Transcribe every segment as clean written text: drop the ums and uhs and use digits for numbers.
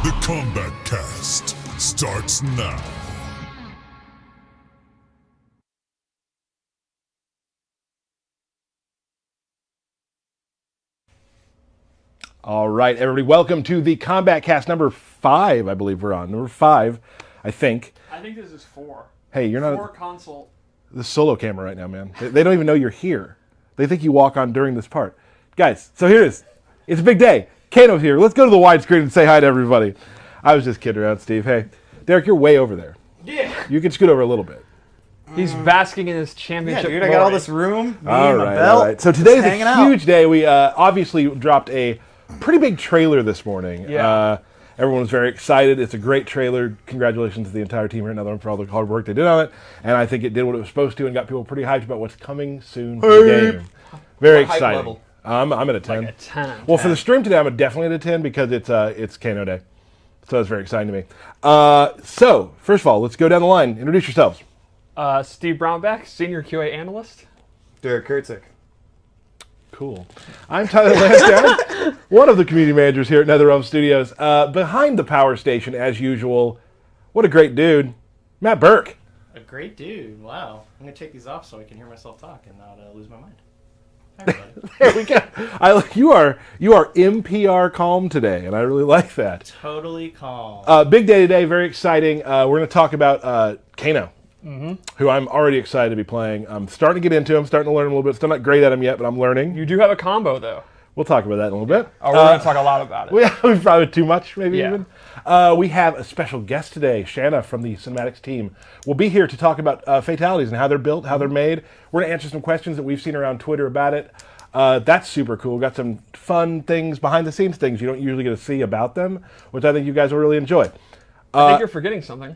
The Kombat Kast starts now. All right, everybody, welcome to the Kombat Kast number 5, I believe we're on. Number 5, I think. I think this is 4. Hey, you're not... 4 console. The solo camera right now, man. They don't even know you're here. They think you walk on during this part. Guys, so here it is. It's a big day. Kano's here. Let's go to the widescreen and say hi to everybody. I was just kidding around, Steve. Hey, Derek, you're way over there. Yeah. You can scoot over a little bit. He's basking in his championship. Yeah, dude, I got all this room. All right. So today's a huge day. We obviously dropped a pretty big trailer this morning. Yeah. Everyone was very excited. It's a great trailer. Congratulations to the entire team here at Netherlands for all the hard work they did on it. And I think it did what it was supposed to and got people pretty hyped about what's coming soon to the game. Very exciting. I'm at a 10. Like a 10. Well, for the stream today, I'm definitely at a 10 because it's Kano Day. So that's very exciting to me. So, first of all, let's go down the line. Introduce yourselves. Steve Brownback, Senior QA Analyst. Derek Kurtzik. Cool. I'm Tyler Lansdowne, one of the community managers here at NetherRealm Studios. Behind the power station, as usual, what a great dude, Matt Burke. A great dude. Wow. I'm going to take these off so I can hear myself talk and not lose my mind. Hi, everybody. There we go. You are MPR calm today, and I really like that. Totally calm. Big day today, very exciting. We're going to talk about Kano, who I'm already excited to be playing. I'm starting to get into him, starting to learn a little bit. Still not great at him yet, but I'm learning. You do have a combo, though. We'll talk about that in a little bit. Oh, we're going to talk a lot about it. We've probably too much, maybe Yeah. even. We have a special guest today, Shanna from the Cinematics team. We'll be here to talk about fatalities and how they're built, how they're made. We're going to answer some questions that we've seen around Twitter about it. That's super cool. Got some fun things, behind-the-scenes things you don't usually get to see about them, which I think you guys will really enjoy. I think you're forgetting something.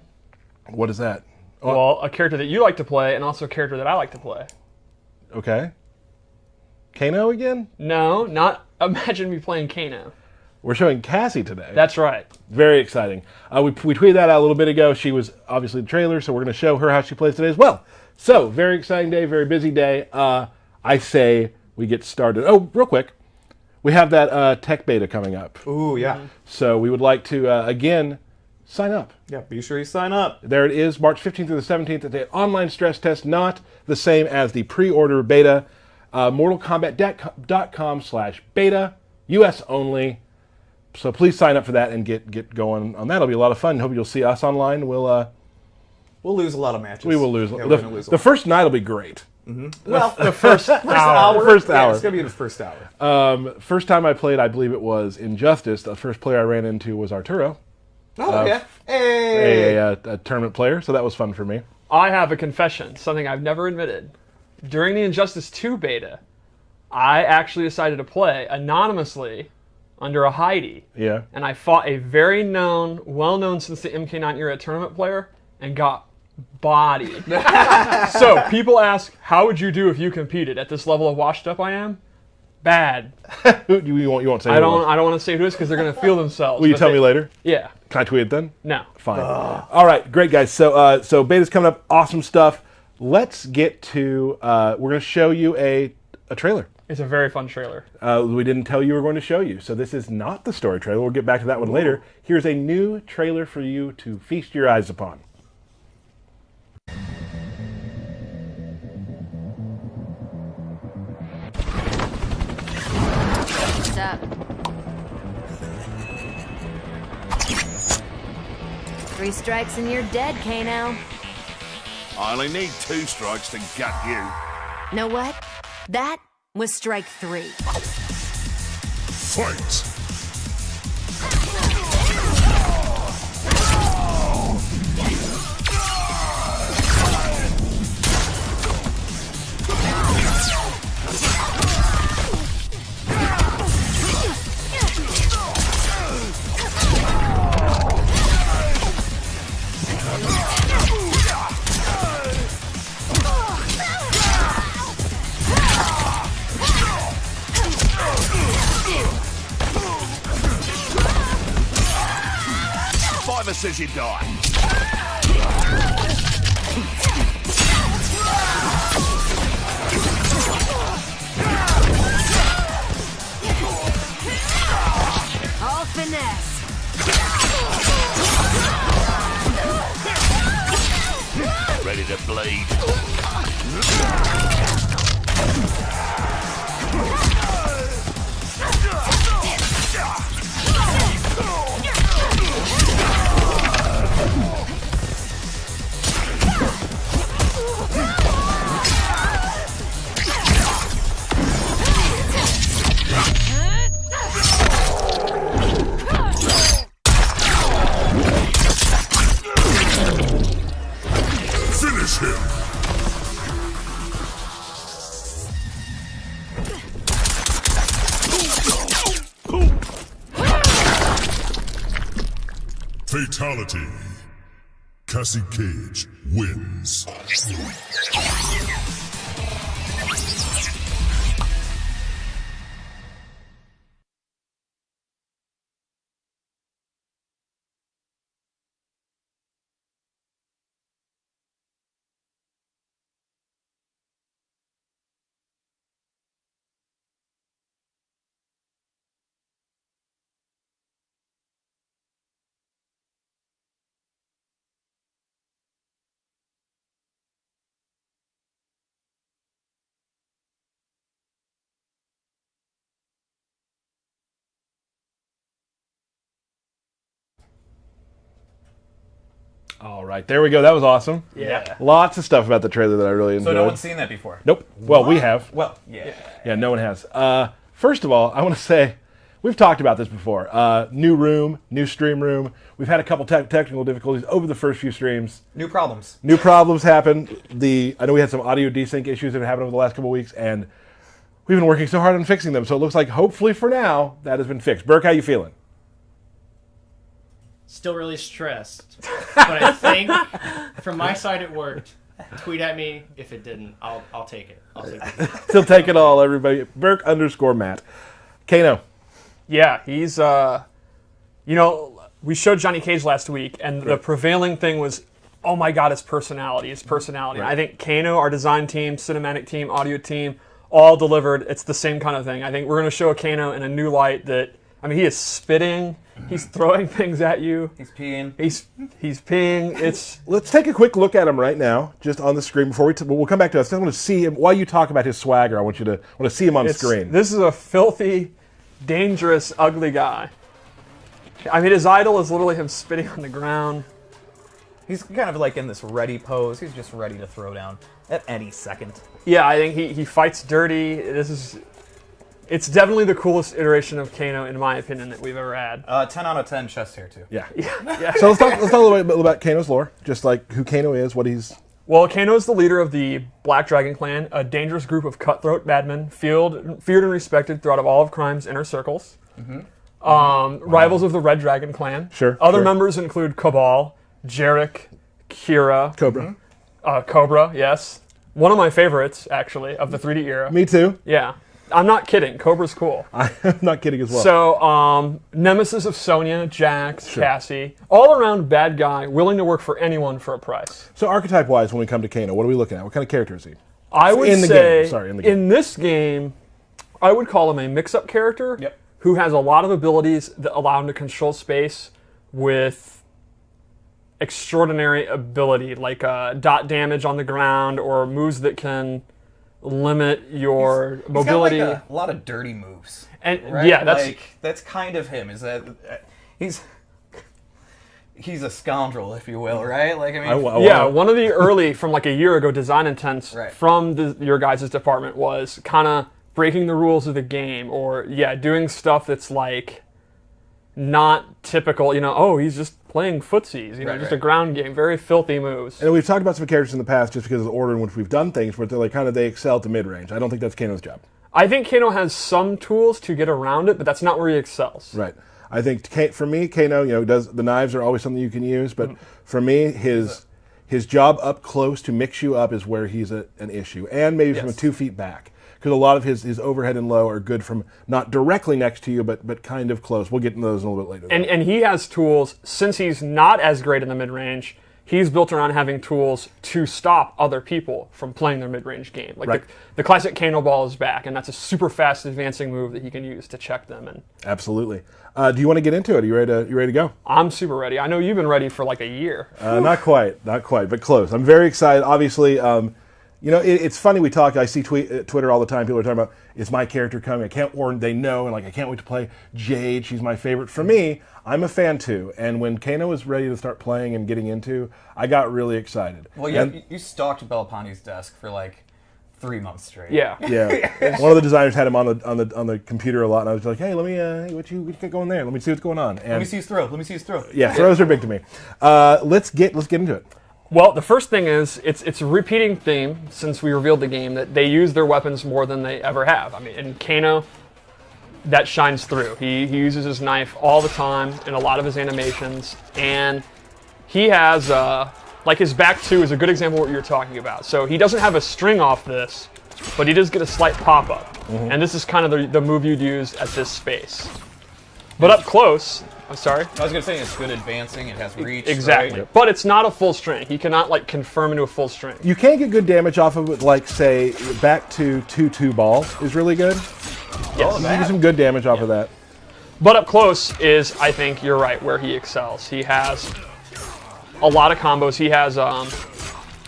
What is that? Well, a character that you like to play and also a character that I like to play. Okay. Kano again? No, not imagine me playing Kano. We're showing Cassie today. That's right. Very exciting. We tweeted that out a little bit ago. She was obviously the trailer, so we're going to show her how she plays today as well. So, very exciting day, very busy day. I say we get started. Oh, real quick. We have that tech beta coming up. Ooh, yeah. So we would like to, again, sign up. Yeah, be sure you sign up. There it is, March 15th through the 17th. It's an online stress test, not the same as the pre-order beta. MortalKombat.com/beta, US only. So please sign up for that and get going on that. It'll be a lot of fun. Hope you'll see us online. We'll lose a lot of matches. We will lose. Yeah, we're gonna lose a the lot. first night will be great. Well, The first hour. First hour. It's going to be the first hour. First time I played, I believe it was Injustice. The first player I ran into was Arturo, Oh, yeah. Hey! a tournament player. So that was fun for me. I have a confession, something I've never admitted. During the Injustice 2 beta, I actually decided to play anonymously under a Heidi. Yeah. And I fought a very known, well-known since the MK9 era tournament player and got bodied. So people ask, how would you do if you competed at this level of washed up I am? Bad. You won't say. I don't want to say who it is because they're going to feel themselves. Will you but tell me later? Yeah. Can I tweet it then? No. Fine. All right, great guys. So beta's coming up. Awesome stuff. Let's get to. We're going to show you a trailer. It's a very fun trailer. We didn't tell you we were going to show you, so this is not the story trailer. We'll get back to that one later. Here's a new trailer for you to feast your eyes upon. What's up? 3 strikes and you're dead, Kano. I only need 2 strikes to gut you. Know what? That was strike 3. Fight! 5 says you die. All finesse. Ready to bleed. Finish him. Fatality. Cassie Cage wins. All right, there we go. That was awesome. Yeah. Lots of stuff about the trailer that I really enjoyed. So no one's seen that before? Nope. Well, we have. Well, yeah. Yeah, no one has. First of all, I want to say, we've talked about this before. New room, new stream room. We've had a couple technical difficulties over the first few streams. New problems. New problems happened. I know we had some audio desync issues that have happened over the last couple of weeks, and we've been working so hard on fixing them. So it looks like, hopefully for now, that has been fixed. Burke, how you feeling? Still really stressed, but I think from my side it worked. Tweet at me if it didn't. I'll take it. I'll take it. Still take it all, everybody. Burke_Matt. Kano. Yeah, he's, we showed Johnny Cage last week, and the prevailing thing was, oh my god, his personality. Right. I think Kano, our design team, cinematic team, audio team, all delivered. It's the same kind of thing. I think we're going to show Kano in a new light that, he is spitting. He's throwing things at you. He's peeing. He's peeing. Let's take a quick look at him right now, just on the screen. Before we'll come back to us. I want to see him while you talk about his swagger. I want to see him on screen. This is a filthy, dangerous, ugly guy. His idol is literally him spitting on the ground. He's kind of like in this ready pose. He's just ready to throw down at any second. Yeah, I think he fights dirty. It's definitely the coolest iteration of Kano, in my opinion, that we've ever had. 10 out of 10 chest hair, too. Yeah. So let's talk a little bit about Kano's lore, just like who Kano is, what he's... Well, Kano is the leader of the Black Dragon Clan, a dangerous group of cutthroat badmen, feared and respected throughout all of crime's inner circles. Rivals of the Red Dragon Clan. Sure. Other members include Cabal, Jarek, Kira. Cobra. Cobra, yes. One of my favorites, actually, of the 3D era. Me too. Yeah. I'm not kidding. Cobra's cool. I'm not kidding as well. So, nemesis of Sonya, Jax, Cassie, all around bad guy, willing to work for anyone for a price. So archetype-wise, when we come to Kano, what are we looking at? What kind of character is he? I would say, in the game. In this game, I would call him a mix-up character who has a lot of abilities that allow him to control space with extraordinary ability, like dot damage on the ground or moves that can limit your mobility. He's got like a lot of dirty moves. And right? yeah, that's kind of him. Is that he's a scoundrel, if you will, right? One of the early from like a year ago design intents from your guys' department was kind of breaking the rules of the game, or doing stuff that's like not typical. He's just playing footsies, just a ground game, very filthy moves. And we've talked about some characters in the past just because of the order in which we've done things, where they excel at the mid-range. I don't think that's Kano's job. I think Kano has some tools to get around it, but that's not where he excels. Right. I think for me, Kano, the knives are always something you can use, but for me, his job up close to mix you up is where he's an issue, and maybe from 2 feet back. Because a lot of his overhead and low are good from not directly next to you, but kind of close. We'll get into those a little bit later. And he has tools, since he's not as great in the mid-range, he's built around having tools to stop other people from playing their mid-range game. Like the classic Kano ball is back, and that's a super fast advancing move that he can use to check them. And Absolutely. Do you want to get into it? Are you ready to go? I'm super ready. I know you've been ready for like a year. Not quite, but close. I'm very excited. Obviously, it's funny we talk. I see Twitter all the time. People are talking about, is my character coming? I can't, or they know, and like I can't wait to play Jade. She's my favorite. For me, I'm a fan too. And when Kano was ready to start playing and getting into, I got really excited. Well, you stalked Belapani's desk for like 3 months straight. Yeah. One of the designers had him on the computer a lot, and I was like, hey, let me what you got going there? Let me see what's going on. And Let me see his throw. Yeah, throws are big to me. Let's get into it. Well, the first thing is, it's a repeating theme since we revealed the game that they use their weapons more than they ever have. I mean, in Kano, that shines through. He uses his knife all the time in a lot of his animations, and he has, like his back two is a good example of what you're talking about. So he doesn't have a string off this, but he does get a slight pop-up. And this is kind of the move you'd use at this space. But up close, I'm sorry? I was going to say it's good advancing, it has reach. Exactly. Right? But it's not a full string. He cannot like confirm into a full string. You can get good damage off of it, like say back to 2-2 ball is really good. Yes. You can get some good damage off of that. But up close is, I think you're right, where he excels. He has a lot of combos. He has,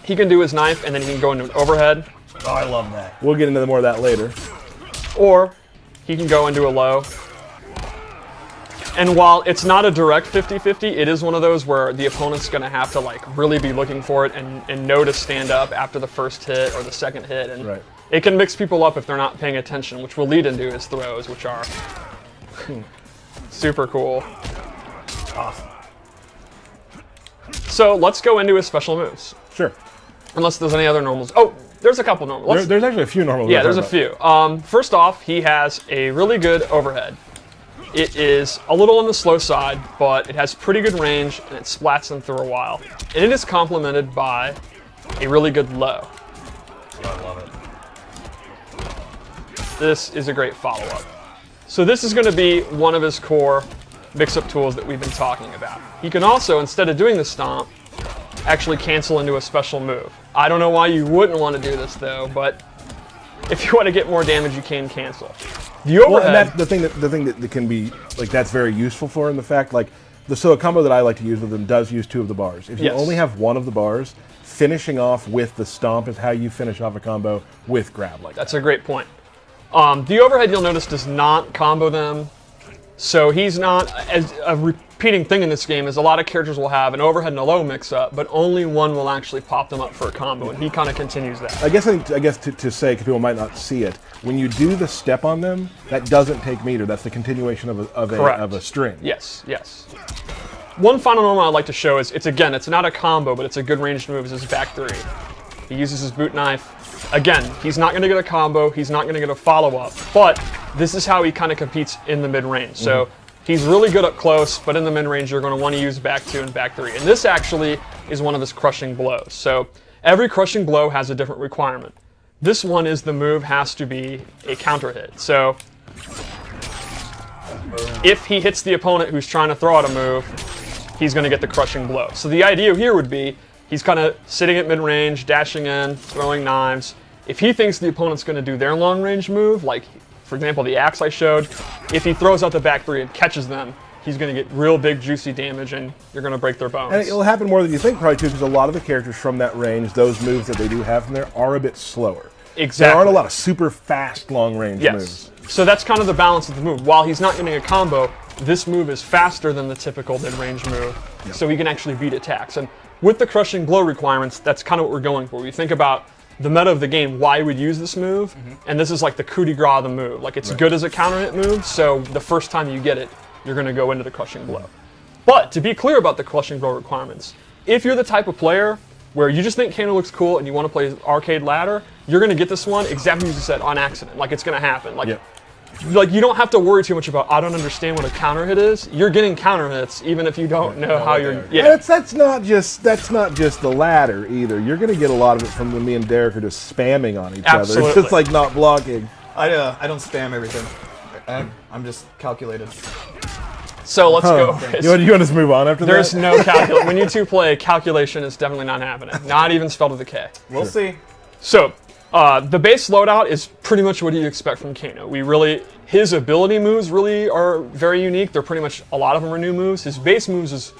he can do his knife and then he can go into an overhead. Oh, I love that. We'll get into more of that later. Or he can go into a low. And while it's not a direct 50-50, it is one of those where the opponent's going to have to like really be looking for it and know to stand up after the first hit or the second hit. And it can mix people up if they're not paying attention, which will lead into his throws, which are super cool. Awesome. So let's go into his special moves. Sure. Unless there's any other normals. Oh, there's a couple normals. There's actually a few normals. Yeah, there's a few. First off, he has a really good overhead. It is a little on the slow side, but it has pretty good range, and it splats them through a while. And it is complemented by a really good low. I love it. This is a great follow-up. So this is going to be one of his core mix-up tools that we've been talking about. He can also, instead of doing the stomp, actually cancel into a special move. I don't know why you wouldn't want to do this, though, but if you want to get more damage, you can cancel. The overhead. Well, and that's the thing that can be like that's very useful for him. The fact like so a combo that I like to use with him does use 2 of the bars. If you only have 1 of the bars, finishing off with the stomp is how you finish off a combo with grab like That's a great point. The overhead, you'll notice, does not combo them. So he's not, as a repeating thing in this game is a lot of characters will have an overhead and a low mix-up, but only one will actually pop them up for a combo, and he kind of continues that. I guess to say, because people might not see it, when you do the step on them, that doesn't take meter. That's the continuation of a string. Yes. One final normal I'd like to show is, it's not a combo, but it's a good ranged move, is his back 3. He uses his boot knife. Again, he's not going to get a combo, he's not going to get a follow-up, but this is how he kind of competes in the mid-range. So he's really good up close, but in the mid-range you're going to want to use back 2 and back 3. And this actually is one of his crushing blows. So every crushing blow has a different requirement. This one is the move has to be a counter hit. So if he hits the opponent who's trying to throw out a move, he's going to get the crushing blow. So the idea here would be he's kind of sitting at mid-range, dashing in, throwing knives. If he thinks the opponent's going to do their long-range move, like, for example, the axe I showed, if he throws out the back 3 and catches them, he's going to get real big, juicy damage, and you're going to break their bones. And it'll happen more than you think, probably, too, because a lot of the characters from that range, those moves that they do have from there, are a bit slower. Exactly. There aren't a lot of super fast, long-range moves. So that's kind of the balance of the move. While he's not getting a combo, this move is faster than the typical mid-range move, so he can actually beat attacks. And with the crushing blow requirements, that's kind of what we're going for. We think about the meta of the game, why you would use this move, and this is like the coup de grace of the move. Like, it's good as a counter hit move, so the first time you get it, you're going to go into the crushing blow. But to be clear about the crushing blow requirements, if you're the type of player where you just think Kano looks cool and you want to play arcade ladder, you're going to get this one exactly as you said, on accident. Like, it's going to happen. Like, you don't have to worry too much about, I don't understand what a counter hit is. You're getting counter hits even if you don't know how you're. Yeah, that's not just the ladder either. You're going to get a lot of it from when me and Derek are just spamming on each other. It's just like not blocking. I don't spam everything. I'm just calculated. So let's go over it. You want us to move on after There's that? no calculation. When you two play, calculation is definitely not happening. Not even spelled with a K. We'll see. So, the base loadout is pretty much what you expect from Kano. His ability moves really are very unique. They're pretty much, a lot of them are new moves. His base moves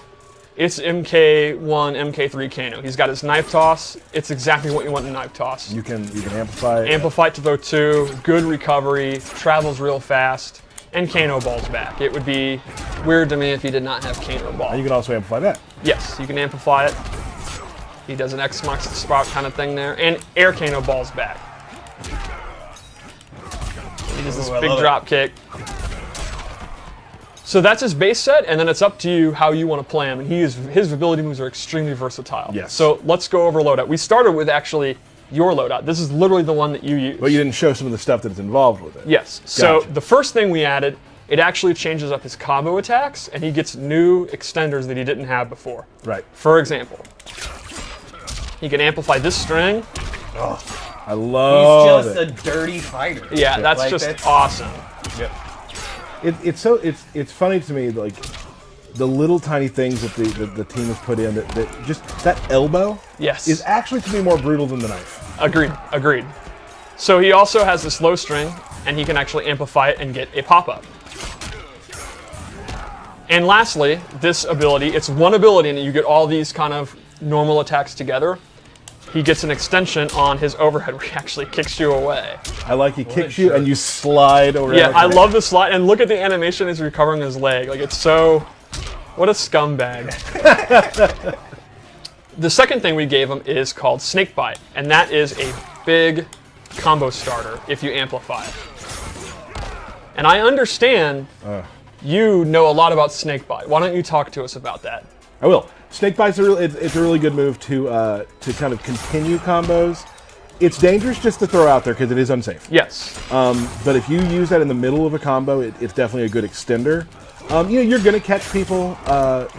it's MK1, MK3 Kano. He's got his knife toss. It's exactly what you want in a knife toss. You can amplify. Amplify to throw 2, good recovery, travels real fast, and Kano balls back. It would be weird to me if he did not have Kano ball. And you can also amplify that. Yes, you can amplify it. He does an X marks the spot kind of thing there, and air Kano balls back. He does this big drop kick. So that's his base set, and then it's up to you how you want to play him. And his ability moves are extremely versatile. Yes. So let's go over loadout. We started with actually your loadout. This is literally the one that you use. But you didn't show some of the stuff that's involved with it. Yes. So Gotcha. the first thing we added, it actually changes up his combo attacks, and he gets new extenders that he didn't have before. Right. For example, he can amplify this string. I love He's just a dirty fighter. Yeah, that's Like, just that's- awesome. It's funny to me, like the little tiny things that the team has put in, that just that elbow Yes. is actually to me more brutal than the knife. Agreed. So he also has this low string, and he can actually amplify it and get a pop-up. And lastly, this ability, it's one ability, and you get all these kind of normal attacks together. He gets an extension on his overhead where he actually kicks you away. I like he kicks you and you slide over. Yeah, I love the slide, and look at the animation as he's recovering his leg. Like, it's so... What a scumbag. The second thing we gave him is called Snake Bite, and that is a big combo starter if you amplify it. And I understand you know a lot about Snake Bite. Why don't you talk to us about that? I will. Snake Bite's it's a really good move to kind of continue combos. It's dangerous just to throw out there because it is unsafe. Yes. But if you use that in the middle of a combo, it's definitely a good extender. You're going to catch people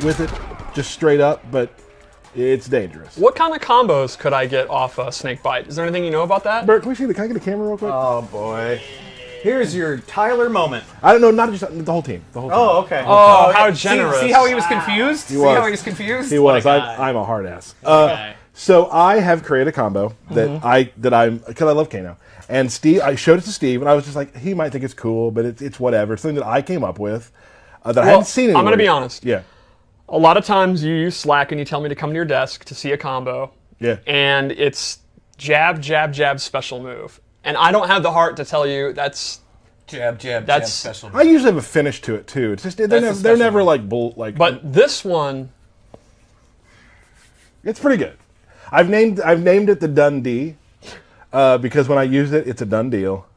with it just straight up, but it's dangerous. What kind of combos could I get off Snake Bite? Is there anything you know about that? Bert, can I get a camera real quick? Oh boy. Here's your Tyler moment. I don't know, not just the whole team. The whole team. Oh, okay. Oh, how generous. See how he was confused? He was. See how he was confused? He was. What a guy. I'm a hard ass. Okay. So I have created a combo that because I love Kano. And Steve, I showed it to Steve, and I was just like, he might think it's cool, but it's whatever. It's something that I came up with that I hadn't seen anywhere. I'm going to be honest. Yeah. A lot of times you use Slack and you tell me to come to your desk to see a combo. Yeah. And it's jab, jab, jab, special move. And I don't have the heart to tell you that's... Jab, jab, That's- jab, special. I usually have a finish to it too. It's just they're special never one. like. But this one... It's pretty good. I've named it the Dundee because when I use it, it's a done deal.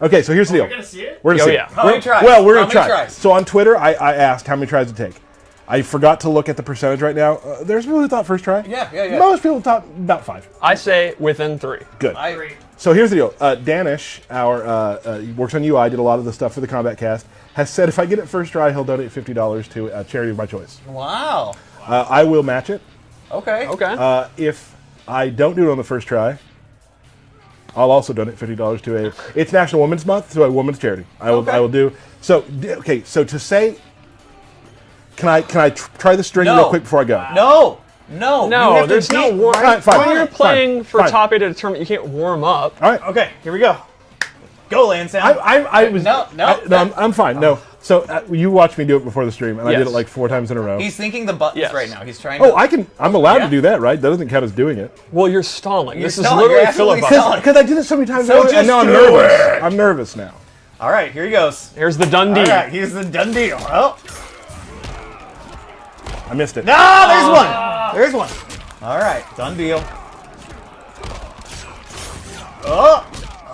Okay, so here's the deal. We're gonna see it? We're gonna Oh, see. yeah. How many tries? Well, we're How gonna many try. tries? So on Twitter, I asked how many tries it take. I forgot to look at the percentage right now. There's people who thought first try. Yeah. Most people thought about 5. I say within 3. Good. Great. So here's the deal. Danish, he works on UI, did a lot of the stuff for the Kombat Kast, has said if I get it first try, he'll donate $50 to a charity of my choice. Wow. I will match it. Okay. Okay. If I don't do it on the first try, I'll also donate $50 to it's National Women's Month, to a women's charity. I will do. So, okay, so to say, can I try the string No. real quick before I go? No. You no, have to there's no beat- warm. Fine, When you're playing for fine. top 8 at a tournament, you can't warm up. All right. Okay, here we go. Go, Lansdowne. I was No. I'm fine. No. So you watched me do it before the stream, and I did Yes. it like 4 times in a row. He's thinking the buttons Yes. right now. He's trying Oh, to... I'm allowed Yeah. to do that, right? That doesn't count as doing it. Well, you're stalling. This is stalling. literally You're absolutely filibuster. stalling. Because I did it so many times, So and just now I'm do nervous. it. I'm nervous now. All right, here he goes. Here's the Dundee. All right, here's the done deal. Oh. I missed it. No, there's one. There's one. All right, done deal.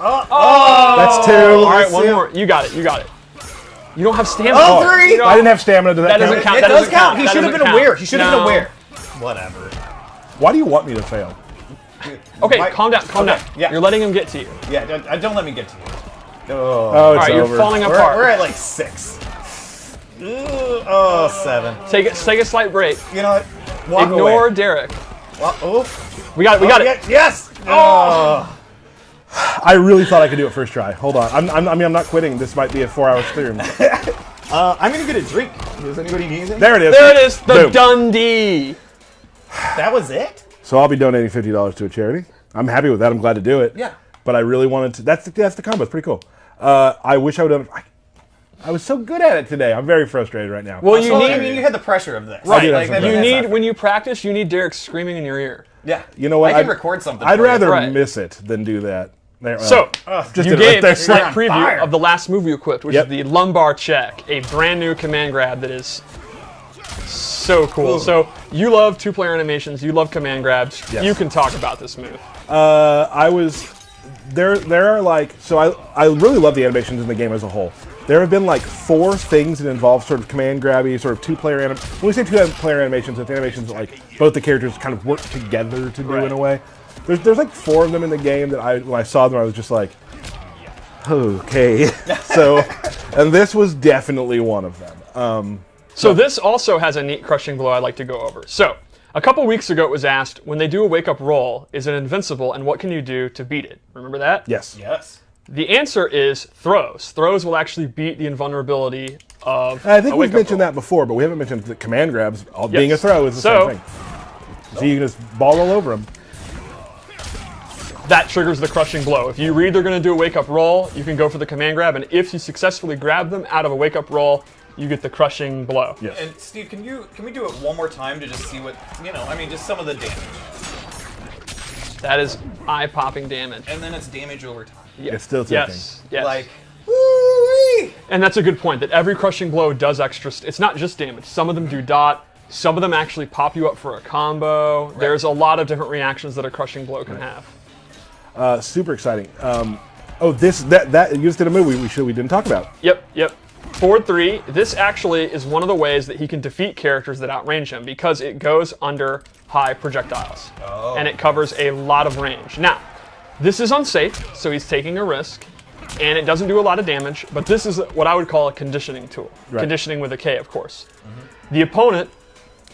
That's 2. All right, one more. You got it. You don't have stamina. Oh, 3. You don't- I didn't have stamina to that. That doesn't count. count. It That does doesn't count. count. He That should have doesn't been aware. count. He should have been No. aware. Whatever. Why do you want me to fail? Okay, Why- calm down. Okay, yeah. You're letting him get to you. Yeah, don't let me get to you. Oh, All it's right, over. you're falling We're apart. at like 6. Ooh, oh, 7. Take a slight break. You know what? Walk Ignore away. Derek. Oh, We got it. Yes. Oh. I really thought I could do it first try. Hold on. I'm not quitting. This might be a 4-hour stream. I'm gonna get a drink. Does anybody need anything? There it is. There it is, the Boom. Dundee. That was it? So I'll be donating $50 to a charity. I'm happy with that. I'm glad to do it. Yeah. But I really wanted to. That's the combo. It's pretty cool. I wish I would have. I was so good at it today. I'm very frustrated right now. Well, you I need mean, you had the pressure of this. Right. Like, You you that's need not- when you practice, you need Derek screaming in your ear. Yeah. You know what? I can record something. I'd for you. rather Right. miss it than do that. There, So, just you did it gave right there. a slight You're on preview fire. of the last move you equipped, which Yep. is the lumbar check, a brand new command grab that is so cool. Ooh. So, you love two-player animations, you love command grabs. Yes. You can talk about this move. I was there are like, so I really love the animations in the game as a whole. There have been like 4 things that involve sort of command grabby, sort of two-player when we say two-player animations, it's animations that like both the characters kind of work together to do in a way. There's like 4 of them in the game that when I saw them I was just like, okay. So, and this was definitely one of them. So this also has a neat crushing blow I'd like to go over. So, a couple weeks ago it was asked, when they do a wake-up roll, is it invincible and what can you do to beat it? Remember that? Yes. Yes. The answer is throws. Throws will actually beat the invulnerability of I think a we've wake-up mentioned roll. that before, but we haven't mentioned that command grabs, being a throw, is the So- same thing. So you can just ball all over them. That triggers the crushing blow. If you read they're going to do a wake-up roll, you can go for the command grab, and if you successfully grab them out of a wake-up roll, you get the crushing blow. Yes. And Steve, can we do it one more time to just see what just some of the damage, That is eye-popping damage. and then it's damage over time. It's still ticking. Yes, yes. Like, woo-wee! And that's a good point, that every crushing blow does extra... It's not just damage. Some of them do dot. Some of them actually pop you up for a combo. Right. There's a lot of different reactions that a crushing blow can have. Super exciting. That you just did a move we didn't talk about. Yep. Forward 3, this actually is one of the ways that he can defeat characters that outrange him because it goes under high projectiles. Oh. And it covers a lot of range. Now, this is unsafe, so he's taking a risk, and it doesn't do a lot of damage, but this is what I would call a conditioning tool. Right. Conditioning with a K, of course. Mm-hmm. The opponent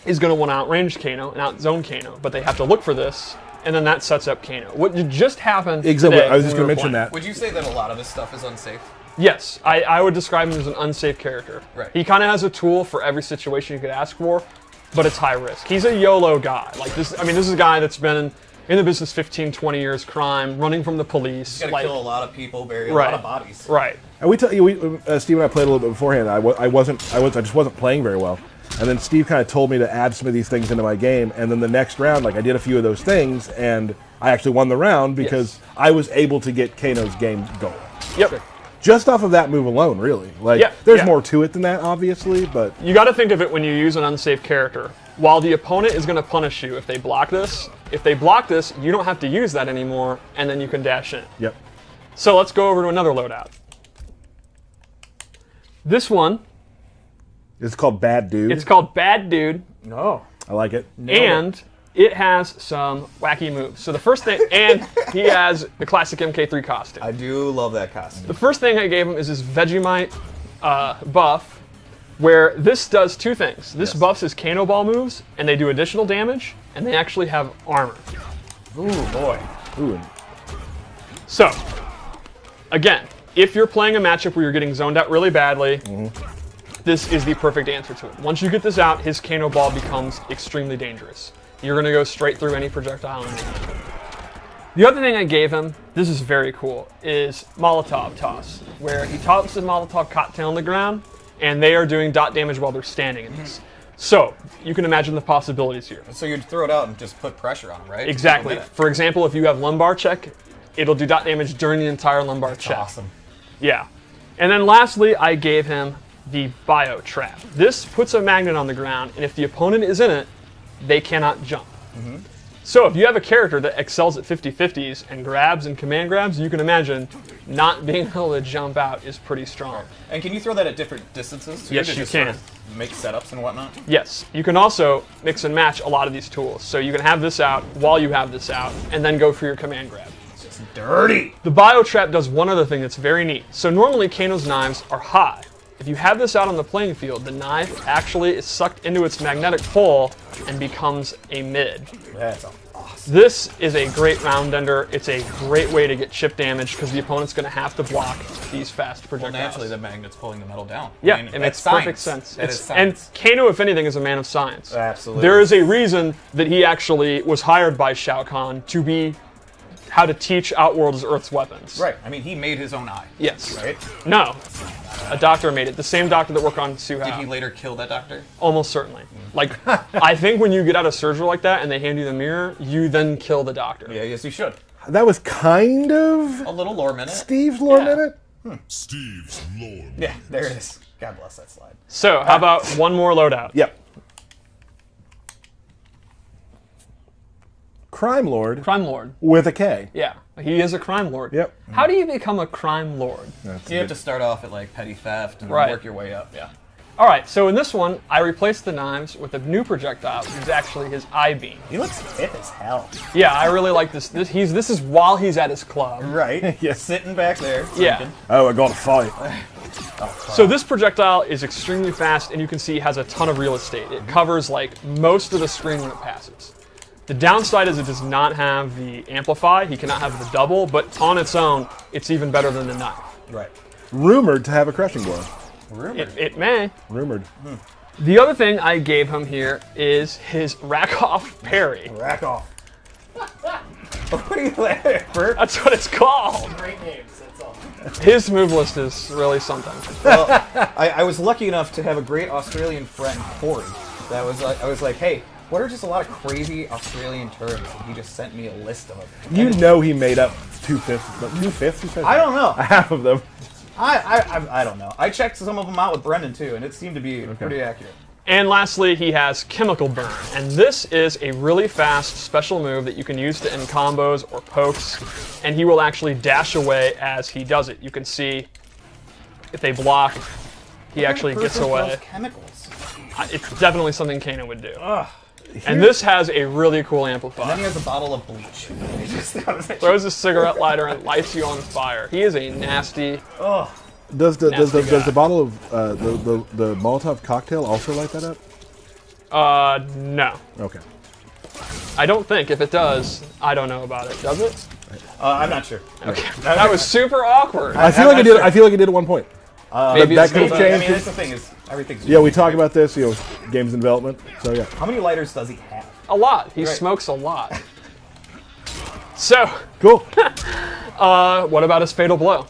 is going to want to outrange Kano and outzone Kano, but they have to look for this, and then that sets up Kano. What just happened Exactly. today I was just when going we to were mention playing. that. Would you say that a lot of this stuff is unsafe? Yes, I would describe him as an unsafe character. Right. He kind of has a tool for every situation you could ask for, but it's high risk. He's a YOLO guy. Like this. I mean, this is a guy that's been in the business 15, 20 years, crime, running from the police. You gotta kill a lot of people, bury a Right. lot of bodies. Right. And Steve and I played a little bit beforehand. I just wasn't playing very well. And then Steve kind of told me to add some of these things into my game. And then the next round, like I did a few of those things, and I actually won the round because I was able to get Kano's game going. Yep. Just off of that move alone, really. Like, Yeah, there's yeah. more to it than that, obviously, but You got to think of it when you use an unsafe character. While the opponent is going to punish you if they block this, you don't have to use that anymore, and then you can dash in. yep. So let's go over to another loadout. This one, It's called Bad Dude. it's called Bad Dude. No. I like it. And it has some wacky moves. So the first thing, and he has the classic MK3 costume. I do love that costume. The first thing I gave him is this Vegemite buff, where this does 2 things. This buffs his Kano Ball moves, and they do additional damage, and they actually have armor. Ooh, boy. Ooh, So, again, if you're playing a matchup where you're getting zoned out really badly, this is the perfect answer to it. Once you get this out, his Kano Ball becomes extremely dangerous. You're going to go straight through any projectile. The other thing I gave him, this is very cool, is Molotov toss, where he tosses a Molotov cocktail on the ground, and they are doing dot damage while they're standing in this. So, you can imagine the possibilities here. So you'd throw it out and just put pressure on, right? Exactly. Just For example, if you have lumbar check, it'll do dot damage during the entire lumbar check. awesome. Yeah. And then lastly, I gave him the bio trap. This puts a magnet on the ground, and if the opponent is in it, they cannot jump. So if you have a character that excels at 50-50s and grabs and command grabs, you can imagine not being able to jump out is pretty strong. And can you throw that at different distances too? Yes, to you just sort can. of make setups and whatnot? Yes, you can also mix and match a lot of these tools. So you can have this out while you have this out, and then go for your command grab. It's dirty. The bio trap does one other thing that's very neat. So normally Kano's knives are high. If you have this out on the playing field, the knife actually is sucked into its magnetic pole and becomes a mid. That's awesome. boss. This is a great round ender. It's a great way to get chip damage because the opponent's going to have to block these fast Well, projectiles. naturally, the magnet's pulling the metal down. Yeah, I mean, it makes that's perfect science. sense. That is And science. Kano, if anything, is a man of science. Absolutely. There is a reason that he actually was hired by Shao Kahn to be how to teach Outworld's Earth's weapons. Right. I mean, he made his own eye. Yes. Right? No. A doctor made it. The same doctor that worked on Su Did Hao. he later kill that doctor? Almost certainly. Like, I think when you get out of surgery like that and they hand you the mirror, you then kill the doctor. Yeah, yes, he should. That was kind of A little lore minute. Steve's lore Yeah. minute. Steve's lore. Yeah, there it is. God bless that slide. So, how about one more loadout? Yep. Crime Lord Crime Lord. with a K. Yeah, he is a crime lord. Yep. How do you become a crime lord? That's You have to start off at like petty theft and Right. work your way up. Yeah. All right, so in this one, I replaced the knives with a new projectile, which is actually his I-beam. He looks fit as hell. Yeah, I really like this. This is while he's at his club. Right. Yes. Sitting back there. Yeah. drinking. Oh, I got to fight. So this projectile is extremely fast, and you can see has a ton of real estate. It covers like most of the screen when it passes. The downside is it does not have the amplify. He cannot have the double, but on its own, it's even better than the knife. Right. Rumored to have a crushing blow. It may. Rumored. The other thing I gave him here is his rack-off parry. Rack off. What are you laughing at, Bert? That's what it's called. Great names, that's all. His move list is really something. Well, I was lucky enough to have a great Australian friend, Corey. That was like, I was like, hey, what are just a lot of crazy Australian terms? And he just sent me a list of them. You know he made up 2/5, but 2/5. He said I don't know. half of them. I don't know. I checked some of them out with Brendan too, and it seemed to be pretty accurate. And lastly, he has Chemical Burn. And this is a really fast special move that you can use to end combos or pokes. And he will actually dash away as he does it. You can see if they block, he actually gets Person away. throws chemicals. It's definitely something Kano would do. And this has a really cool Then he amplifier. has a bottle of bleach. He just throws it. Throws a cigarette lighter and lights you on fire. He is a nasty. Does the Nasty guy. bottle of the Molotov cocktail also light that up? No. Okay. I don't think. If it does, I don't know about it. Does it? I'm not sure. Okay. That was super awkward. I feel like it did. I feel like it did at one point. Maybe that it's could have moving. I changed. mean, that's the thing is everything's. Yeah, we talk about this. Games in development. So yeah. How many lighters does he have? A lot. He Right. smokes a lot. So, Cool. what about his fatal blow?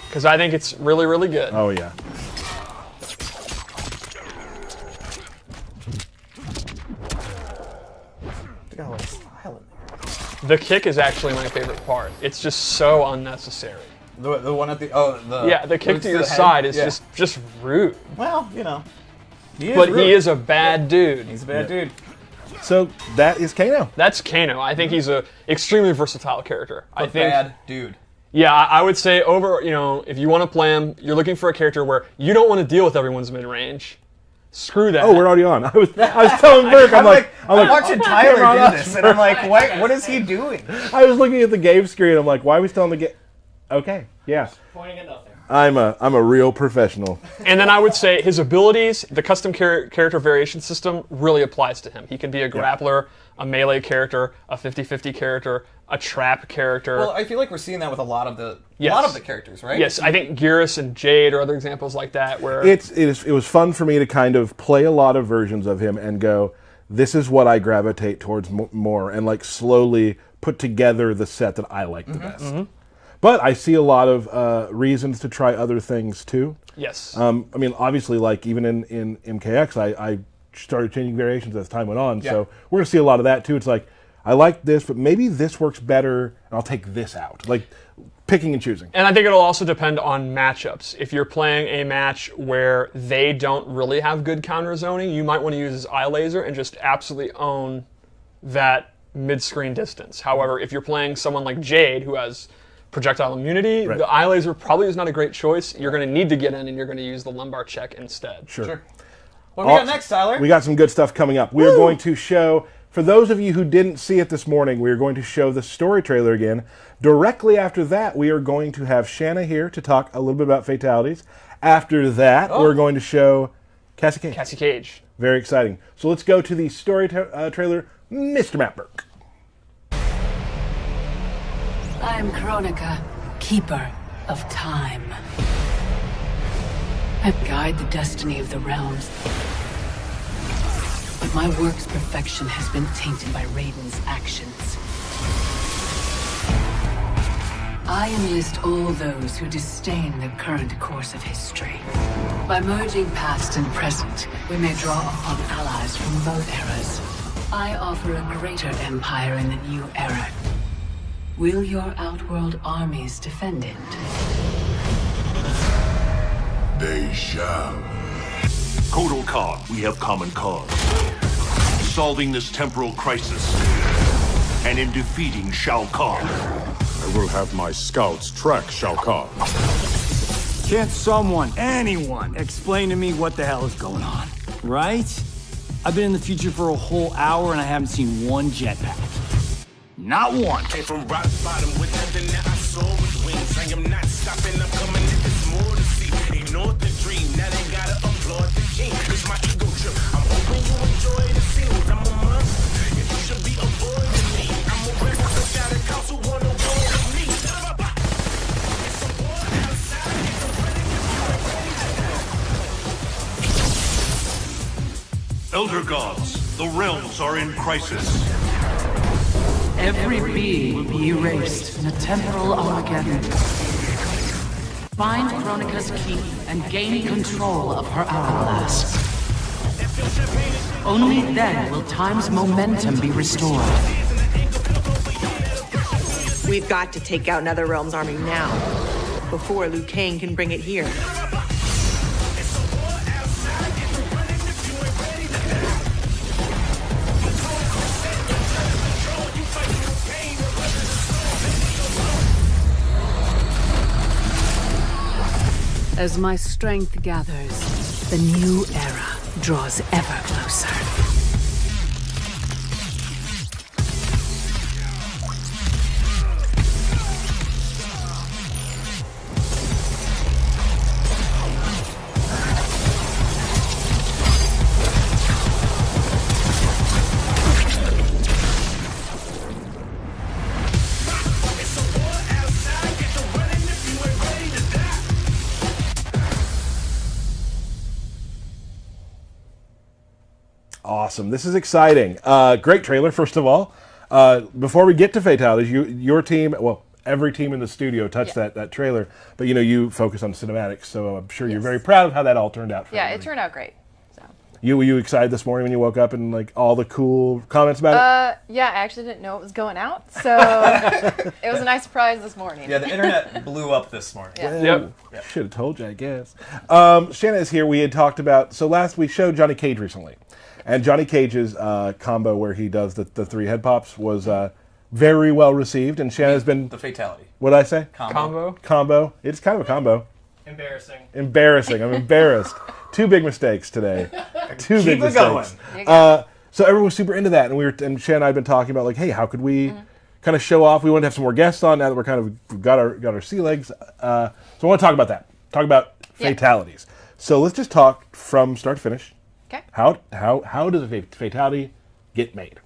Because I think it's really, really good. Oh yeah. Got a lot of style in there. The kick is actually my favorite part. It's just so unnecessary. The one at the Yeah, the kick it's to your the head. side is Yeah. just rude. Well, you know. He is But rude. he is a bad dude. He's a bad dude. So that is Kano. That's Kano. I think he's a extremely versatile character. I think. Bad dude. Yeah, I would say if you want to play him, you're looking for a character where you don't want to deal with everyone's mid range. Screw that. Oh, we're already on. I was telling Burke. I'm like, watching Tyler Come on, do this, and I'm like, what is he doing? I was looking at the game screen. I'm like, why are we still on the game? Okay, yeah. Pointing at nothing. I'm a real professional. And then I would say his abilities, the custom character variation system really applies to him. He can be a grappler, a melee character, a 50-50 character, a trap character. Well, I feel like we're seeing that with a lot of the characters, right? Yes, I think Geras and Jade are other examples like that where It was fun for me to kind of play a lot of versions of him and go, this is what I gravitate towards more, and like slowly put together the set that I like the best. But I see a lot of reasons to try other things too. yes. I mean, obviously, like even in MKX, I started changing variations as time went on. So we're gonna see a lot of that too. It's like I like this, but maybe this works better, and I'll take this out. Like picking and choosing. And I think it'll also depend on matchups. If you're playing a match where they don't really have good counter zoning, you might want to use his eye laser and just absolutely own that mid-screen distance. However, if you're playing someone like Jade, who has projectile immunity, Right. the eye laser probably is not a great choice. You're going to need to get in, and you're going to use the lumbar check instead. Sure. What do we got next, Tyler? We got some good stuff coming up. We are going to show, for those of you who didn't see it this morning, we are going to show the story trailer again. Directly after that, we are going to have Shanna here to talk a little bit about fatalities. After that, we're going to show Cassie Cage. Cassie Cage. Very exciting. So let's go to the story trailer Mr. Matt Burke. I am Kronika, keeper of time. I guide the destiny of the realms. But my work's perfection has been tainted by Raiden's actions. I enlist all those who disdain the current course of history. By merging past and present, we may draw upon allies from both eras. I offer a greater empire in the new era. Will your Outworld armies defend it? They shall. Kotal Khan, we have common cause. Solving this temporal crisis. And in defeating Shao Kahn. I will have my scouts track Shao Kahn. Can't someone, anyone, explain to me what the hell is going on? Right? I've been in the future for a whole hour and I haven't seen one jetpack. Not one. Came from rock bottom with nothing that I saw with wings. I am not stopping, I'm coming if there's more to see. Ignored the dream, now they gotta applaud the king. It's my ego trip, I'm hoping you enjoy the scenes. I'm a monster, you should be avoiding me. I'm a restless without a council, wanna war with me. It's a war outside, it's a running if you're ready. Elder gods, the realms are in crisis. Every being will be erased in a temporal Armageddon. Find Kronika's key and gain control of her hourglass. Only then will time's momentum be restored. We've got to take out Nether Realm's army now, before Liu Kang can bring it here. As my strength gathers, the new era draws ever closer. Awesome. This is exciting. Great trailer, first of all. Before we get to fatalities, your team, well, every team in the studio touched that trailer, but you focus on cinematics, so I'm sure you're very proud of how that all turned out for Yeah, everybody. it turned out great. So. Were you excited this morning when you woke up and like all the cool comments about it? Yeah, I actually didn't know it was going out, so it was a nice surprise this morning. Yeah, the internet blew up this morning. Yeah. Yep. Should have told you, I guess. Shanna is here. We had talked about, so last we showed Johnny Cage recently. And Johnny Cage's combo where he does the three head pops was very well received. And Shanna's been... The fatality. What did I say? Combo. It's kind of a combo. Embarrassing. I'm embarrassed. Two big mistakes today. Two big mistakes. Going. So everyone was super into that. And Shanna and I had been talking about, like, hey, how could we kind of show off? We want to have some more guests on now that we're kind of got our sea legs. So I want to talk about that. Talk about fatalities. So let's just talk from start to finish. Okay. How does a fatality get made?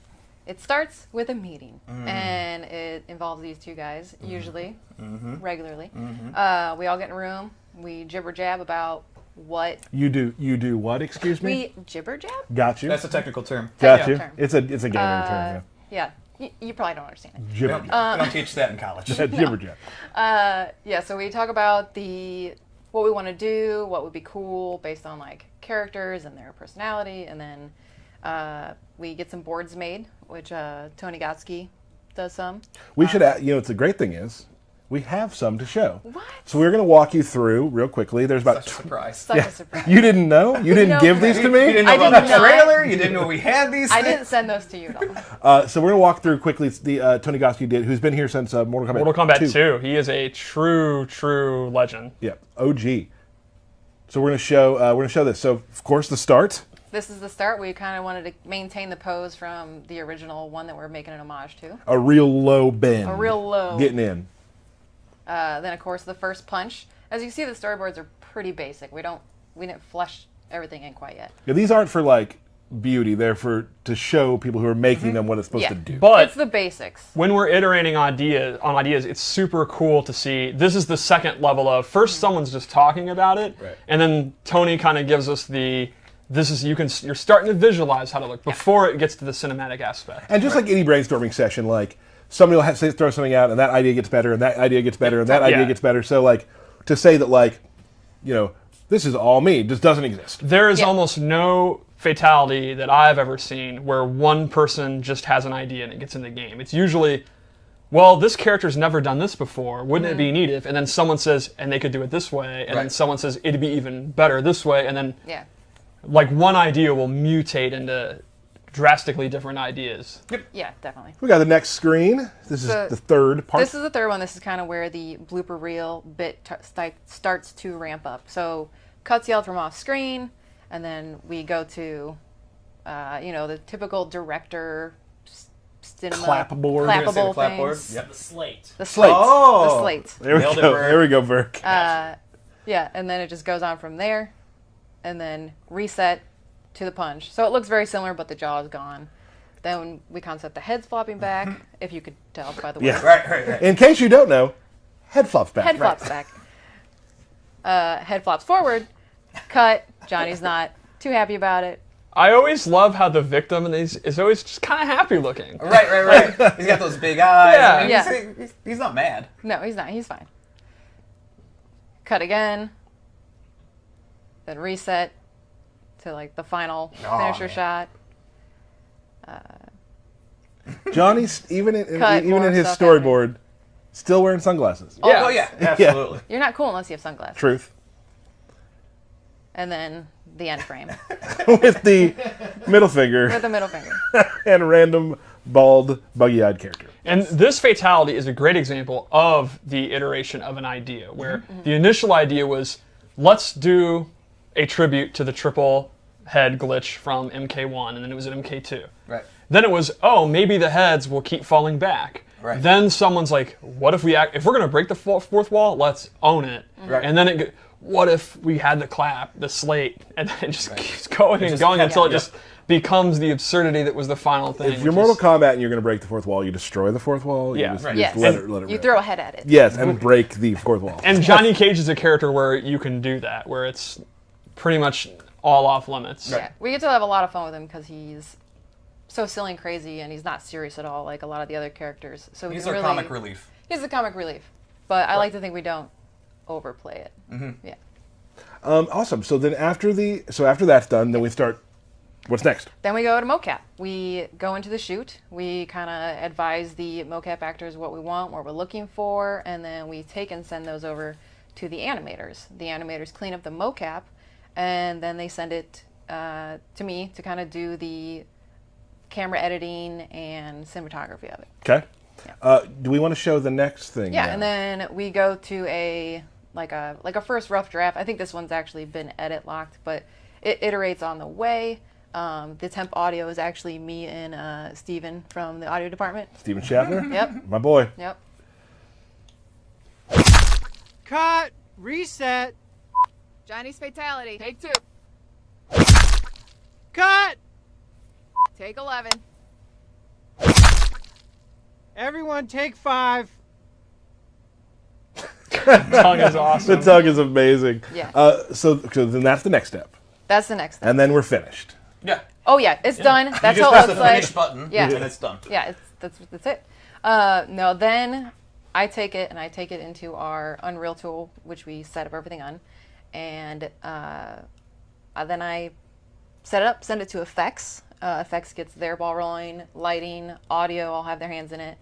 It starts with a meeting, and it involves these two guys, usually, regularly. We all get in a room, we jibber jab about what... You do what, excuse me? We jibber jab? Got you. That's a technical term. Got you. Term. It's a gaming term, Yeah. You probably don't understand it. Jibber We jab. don't teach that in college. Jibber jab. So we talk about what we want to do, what would be cool based on like characters and their personality, and then we get some boards made, which Tony Gotsky does some. We should add, it's the great thing is we have some to show. What? So we're going to walk you through real quickly. There's about Such a surprise. Such a surprise. You didn't know? You didn't give these to me? You didn't know about the trailer? You didn't know we had these I things? didn't send those to you at all. So we're going to walk through quickly the Tony Gotsky who's been here since Mortal Kombat 2. He is a true legend. Yeah, OG. So we're going to show this. So of course the start. This is the start. We kind of wanted to maintain the pose from the original one that we're making an homage to. A real low bend. A real low. Getting in. Then of course the first punch. As you see, the storyboards are pretty basic. We didn't flesh everything in quite yet. Yeah, these aren't for like beauty. They're to show people who are making them what it's supposed to do. But it's the basics. When we're iterating on ideas, it's super cool to see. This is the second level of first someone's just talking about it, and then Tony kind of gives us you're starting to visualize how to look before it gets to the cinematic aspect. And just like any brainstorming session, like somebody will throw something out, and that idea gets better, and that idea gets better, and that idea gets better. So like to say that like, this is all me just doesn't exist. There is almost no fatality that I've ever seen where one person just has an idea and it gets in the game. It's usually, well, this character's never done this before. Wouldn't it be neat if? And then someone says, and they could do it this way. And then someone says, it'd be even better this way. And then like one idea will mutate into drastically different ideas. Yep. Yeah, definitely. We got the next screen. This is the third part. This is the third one. This is kind of where the blooper reel bit starts to ramp up. So cuts yelled from off screen. And then we go to, the typical director cinema clappable things. Yep. The slate. The slate. Oh, the slate. There we go. There we go, Burke. Yeah, and then it just goes on from there, and then reset to the punch. So it looks very similar, but the jaw is gone. Then we concept the heads flopping back, if you could tell by the way. Yeah. Right. In case you don't know, head flops back. Head flops back. Head flops forward. Cut. Johnny's not too happy about it. I always love how the victim is always just kind of happy looking. Right. He's got those big eyes. Yeah. He's not mad. No, he's not. He's fine. Cut again. Then reset to like the final finisher shot. Johnny's even in his storyboard, still wearing sunglasses. Oh yeah, absolutely. You're not cool unless you have sunglasses. Truth. And then the end frame. With the middle finger. With the middle finger. And random, bald, buggy-eyed character. And this fatality is a great example of the iteration of an idea, where the initial idea was, let's do a tribute to the triple head glitch from MK1, and then it was at MK2. Right. Then it was, maybe the heads will keep falling back. Right. Then someone's like, what if if we're going to break the fourth wall, let's own it. Right. And then what if we had the slate, and then it just keeps going and going until it just becomes the absurdity that was the final thing. If you're Mortal Kombat and you're going to break the fourth wall, you destroy the fourth wall. Yeah. You just, Yes. let it You rip. throw a head at it. Yes, and break the fourth wall. And Johnny Cage is a character where you can do that, where it's pretty much all off limits. Yeah, we get to have a lot of fun with him because he's so silly and crazy, and he's not serious at all like a lot of the other characters. So he's our comic relief. He's the comic relief, but I like to think we don't overplay it. Mm-hmm. Yeah. Awesome. So then after that's done, then we start. What's next? Then we go to mocap. We go into the shoot. We kind of advise the mocap actors what we want, what we're looking for, and then we take and send those over to the animators. The animators clean up the mocap, and then they send it to me to kind of do the camera editing and cinematography of it. Okay. Yeah. Do we want to show the next thing? Yeah, now? and then we go to a first rough draft. I think this one's actually been edit locked, but it iterates on the way. The temp audio is actually me and Steven from the audio department. Steven Schaffner? Yep. My boy. Yep. Cut. Reset. Johnny's fatality. Take 2. Cut. Take 11. Everyone take 5. Tongue is awesome. The tongue is amazing. Yeah. So then that's the next step. That's the next step. And then we're finished. Yeah. Oh yeah, it's done. That's you how just it press looks the like. finish button, Yeah. and it's done. Yeah, that's it. No, then I take it into our Unreal tool, which we set up everything on, and then I set it up, send it to effects. Effects gets their ball rolling, lighting, audio, all have their hands in it,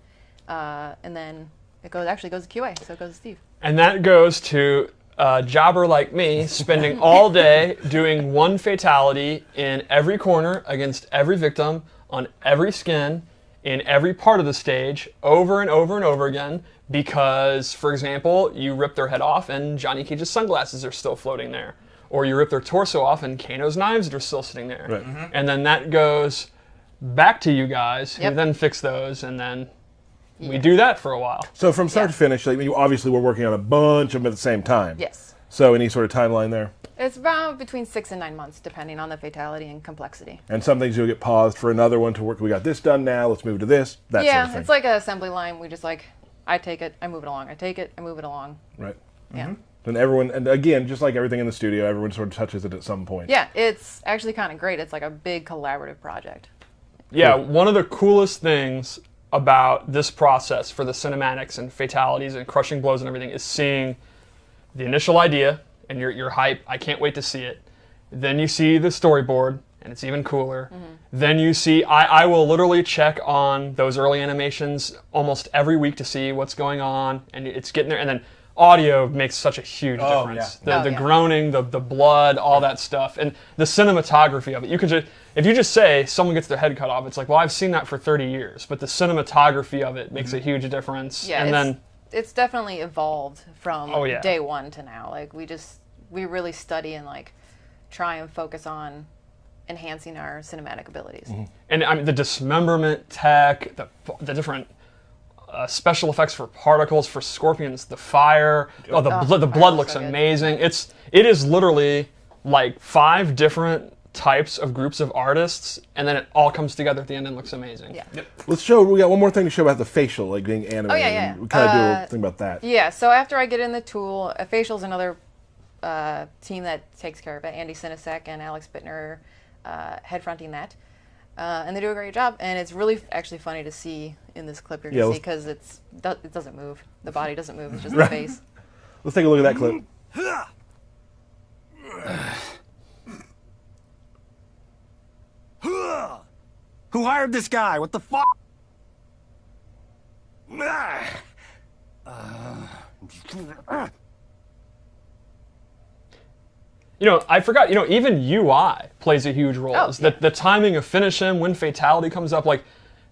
and then it goes to QA, so it goes to Steve. And that goes to a jobber like me spending all day doing one fatality in every corner against every victim on every skin in every part of the stage over and over and over again because, for example, you rip their head off and Johnny Cage's sunglasses are still floating there. Or you rip their torso off and Kano's knives are still sitting there. Right. Mm-hmm. And then that goes back to you guys who Yep. then fix those, and then we do that for a while. So from start to finish, like, you obviously we're working on a bunch of them at the same time. Yes. So any sort of timeline there? It's about between 6 and 9 months, depending on the fatality and complexity. And some things you'll get paused for another one to work. We got this done now. Let's move to this. That sort of thing. It's like an assembly line. We just I take it, I move it along. I take it, I move it along. Right. Yeah. And everyone, and again, just like everything in the studio, everyone sort of touches it at some point. Yeah, it's actually kind of great. It's like a big collaborative project. Yeah, one of the coolest things about this process for the cinematics and fatalities and crushing blows and everything is seeing the initial idea, and you're hype. I can't wait to see it. Then you see the storyboard, and it's even cooler. Then you see, I will literally check on those early animations almost every week to see what's going on, and it's getting there. And then audio makes such a huge difference. The groaning, the blood, all that stuff, and the cinematography of it. You can just, if you just say someone gets their head cut off, it's like, well, I've seen that for 30 years, but the cinematography of it makes a huge difference. Yeah, and it's definitely evolved from Oh, yeah. day one to now. Like we really study and like try and focus on enhancing our cinematic abilities. And I mean, the dismemberment tech, the different special effects for particles, for scorpions, the fire, the blood looks so good. amazing. It is literally like 5 different types of groups of artists, and then it all comes together at the end and looks amazing. Yeah. Let's show. We got one more thing to show about the facial, like being animated. Oh, yeah. We kind of do a little thing about that. Yeah, so after I get in the tool, Facial's another team that takes care of it. Andy Sinisek and Alex Bittner head fronting that. And they do a great job, and it's really actually funny to see in this clip you're going to see, because it doesn't move. The body doesn't move, it's just the face. Let's take a look at that clip. Who hired this guy? What the fuck? You know, I forgot, even UI plays a huge role. Oh, yeah. The timing of finish him, when fatality comes up, like,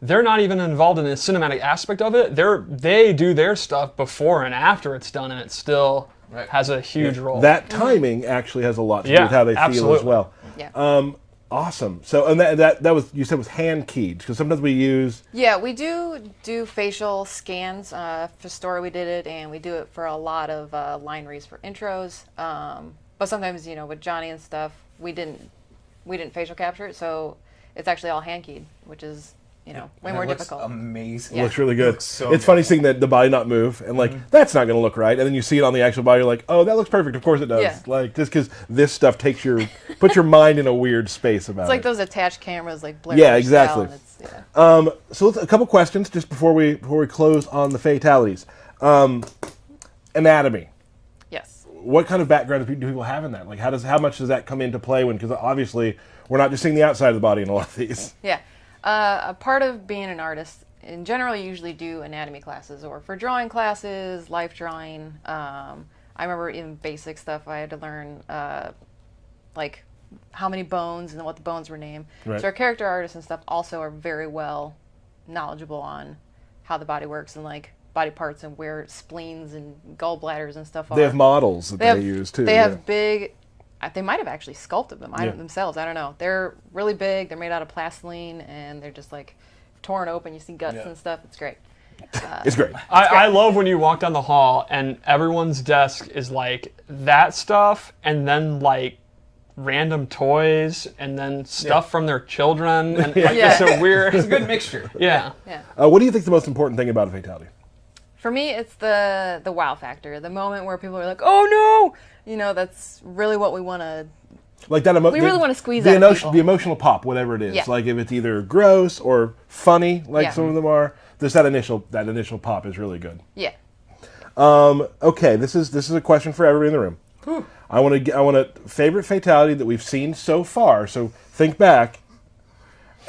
they're not even involved in the cinematic aspect of it. They do their stuff before and after it's done, and it still has a huge role. That timing actually has a lot to do with how they feel as well. Yeah. Awesome. So, and that was, you said, was hand keyed, because sometimes we use. Yeah, we do facial scans. For Story we did it, and we do it for a lot of line reads for intros. But sometimes, with Johnny and stuff, we didn't facial capture it, so it's actually all hand keyed, which is way more difficult. Amazing. It looks really good. It's funny seeing the body not move, and that's not going to look right. And then you see it on the actual body, you're like, oh, that looks perfect. Of course it does. Yeah. Like, just because this stuff puts your mind in a weird space about it. It's like those attached cameras, like Blair. Yeah, exactly. Style, So a couple questions just before we close on the fatalities. Anatomy. Yes. What kind of background do people have in that? Like, how much does that come into play because obviously we're not just seeing the outside of the body in a lot of these. Yeah. A part of being an artist, in general, you usually do anatomy classes, or for drawing classes, life drawing. I remember in basic stuff I had to learn, like how many bones and what the bones were named. Right. So our character artists and stuff also are very well knowledgeable on how the body works and like body parts and where spleens and gallbladders and stuff are. They have models that they use too. They have big. They might have actually sculpted them themselves. I don't know. They're really big. They're made out of plastiline, and they're just like torn open. You see guts and stuff. It's great. It's great. I love when you walk down the hall and everyone's desk is like that stuff, and then like random toys, and then stuff from their children, and it's a weird. It's a good mixture. Yeah. Yeah. What do you think is the most important thing about a fatality? For me, it's the wow factor. The moment where people are like, "Oh no!" That's really what we want to. Like that. We really want to squeeze the out emotion, people. the emotional pop, whatever it is. Yeah. Like if it's either gross or funny, like some of them are. There's that initial pop is really good. Yeah. Okay, this is a question for everybody in the room. Whew. I want a favorite fatality that we've seen so far. So think back,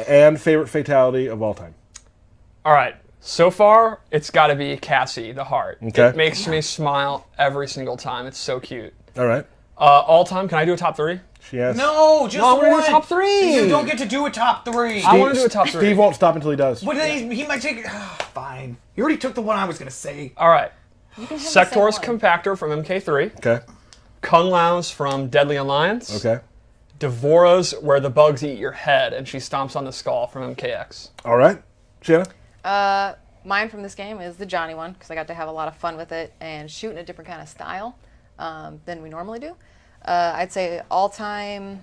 and favorite fatality of all time. All right. So far, it's got to be Cassie, the heart. Okay. It makes me smile every single time. It's so cute. All right. All time, can I do a top 3? Yes. No, just I want to one. do a top 3. You don't get to do a top 3. I want to do a top 3. Steve won't stop until he does. What, he might take it. Fine. You already took the one I was going to say. All right. You can have Sector's the same one. Compactor from MK3. Okay. Kung Lao's from Deadly Alliance. Okay. Devora's where the bugs eat your head and she stomps on the skull from MKX. All right. Shanna? Mine from this game is the Johnny one, because I got to have a lot of fun with it and shoot in a different kind of style than we normally do. I'd say all time.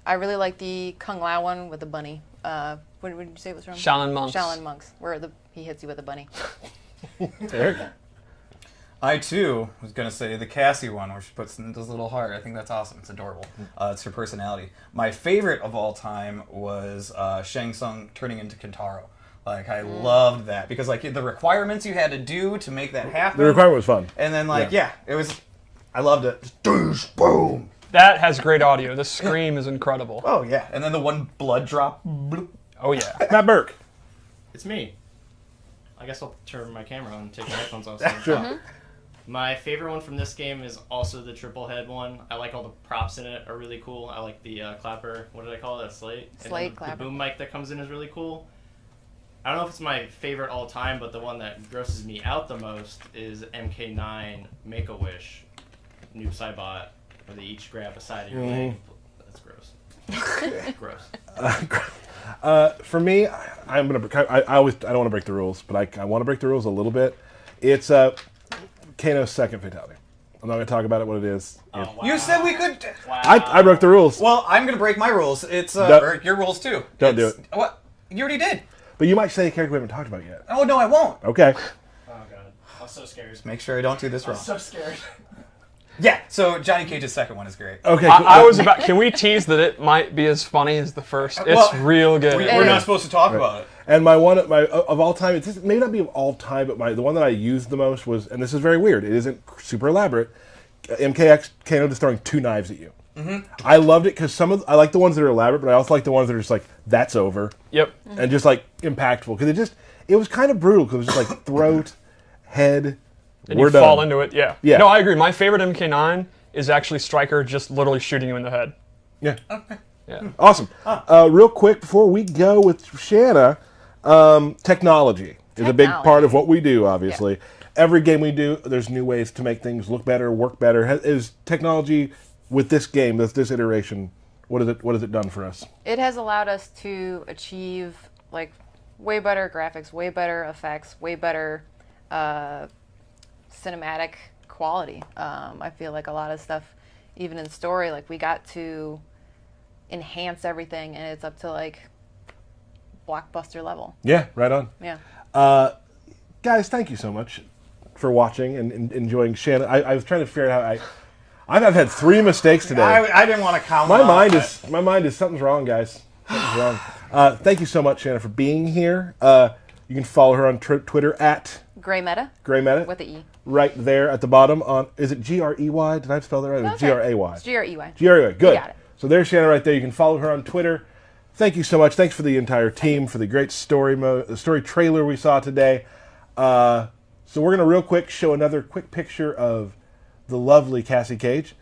I really like the Kung Lao one with the bunny. What did you say it was from? Shaolin Monks. Shaolin Monks, where he hits you with a bunny. Eric? I too was gonna say the Cassie one, where she puts in this little heart. I think that's awesome. It's adorable. It's her personality. My favorite of all time was Shang Tsung turning into Kintaro. Like I loved that because like the requirements you had to do to make that happen. The requirement was fun. And then like it was. I loved it. Just douche, boom. That has great audio. The scream is incredible. Oh yeah, and then the one blood drop. Bloop. Oh yeah. Matt Burke. It's me. I guess I'll turn my camera on and take my headphones off. Sure. My favorite one from this game is also the triple head one. I like all the props in it are really cool. I like the clapper. What did I call it? A slate? Slate and clapper. The boom mic that comes in is really cool. I don't know if it's my favorite all time, but the one that grosses me out the most is MK9 Make-A-Wish Noob Saibot, where they each grab a side of your leg. That's gross. Gross. For me, I don't want to break the rules, but I want to break the rules a little bit. It's Kano's second fatality. I'm not going to talk about it. What it is. Wow. You said we could. Wow. I broke the rules. Well, I'm going to break my rules. It's your rules too. Don't do it. What? You already did. But you might say a character we haven't talked about yet. Oh no, I won't. Okay. Oh god, I'm so scared. Just make sure I don't do this wrong. I'm so scared. Yeah. So Johnny Cage's second one is great. Okay. I was about. Can we tease that it might be as funny as the first? It's real good. We're not supposed to talk about it. And my of all time, it may not be of all time, but the one that I used the most was, and this is very weird. It isn't super elaborate. MKX Kano just throwing 2 knives at you. Mm-hmm. I loved it because I like the ones that are elaborate, but I also like the ones that are just like that's over. Yep. And just like impactful because it was kind of brutal because it was just like throat, head. And we're you done. fall into it. Yeah. Yeah. No, I agree. My favorite MK9 is actually Stryker just literally shooting you in the head. Yeah. Okay. Yeah. Awesome. Real quick before we go with Shanna, technology is a big part of what we do. Obviously, every game we do, there's new ways to make things look better, work better. Is technology with this game, this iteration, what has it done for us? It has allowed us to achieve like way better graphics, way better effects, way better cinematic quality. I feel like a lot of stuff, even in story, like we got to enhance everything, and it's up to like blockbuster level. Yeah, right on. Yeah. Guys, thank you so much for watching and enjoying Shanna. I was trying to figure out how I've had 3 mistakes today. I didn't want to count. My mind is something's wrong, guys. Something's wrong. Thank you so much, Shanna, for being here. You can follow her on Twitter at Gray Meta. Gray Meta. With the E. Right there at the bottom is it Grey? Did I spell that right? No, It's Gray. It's Grey. Good. You got it. So there's Shanna right there. You can follow her on Twitter. Thank you so much. Thanks for the entire team for the great story trailer we saw today. So we're gonna real quick show another quick picture of the lovely Cassie Cage.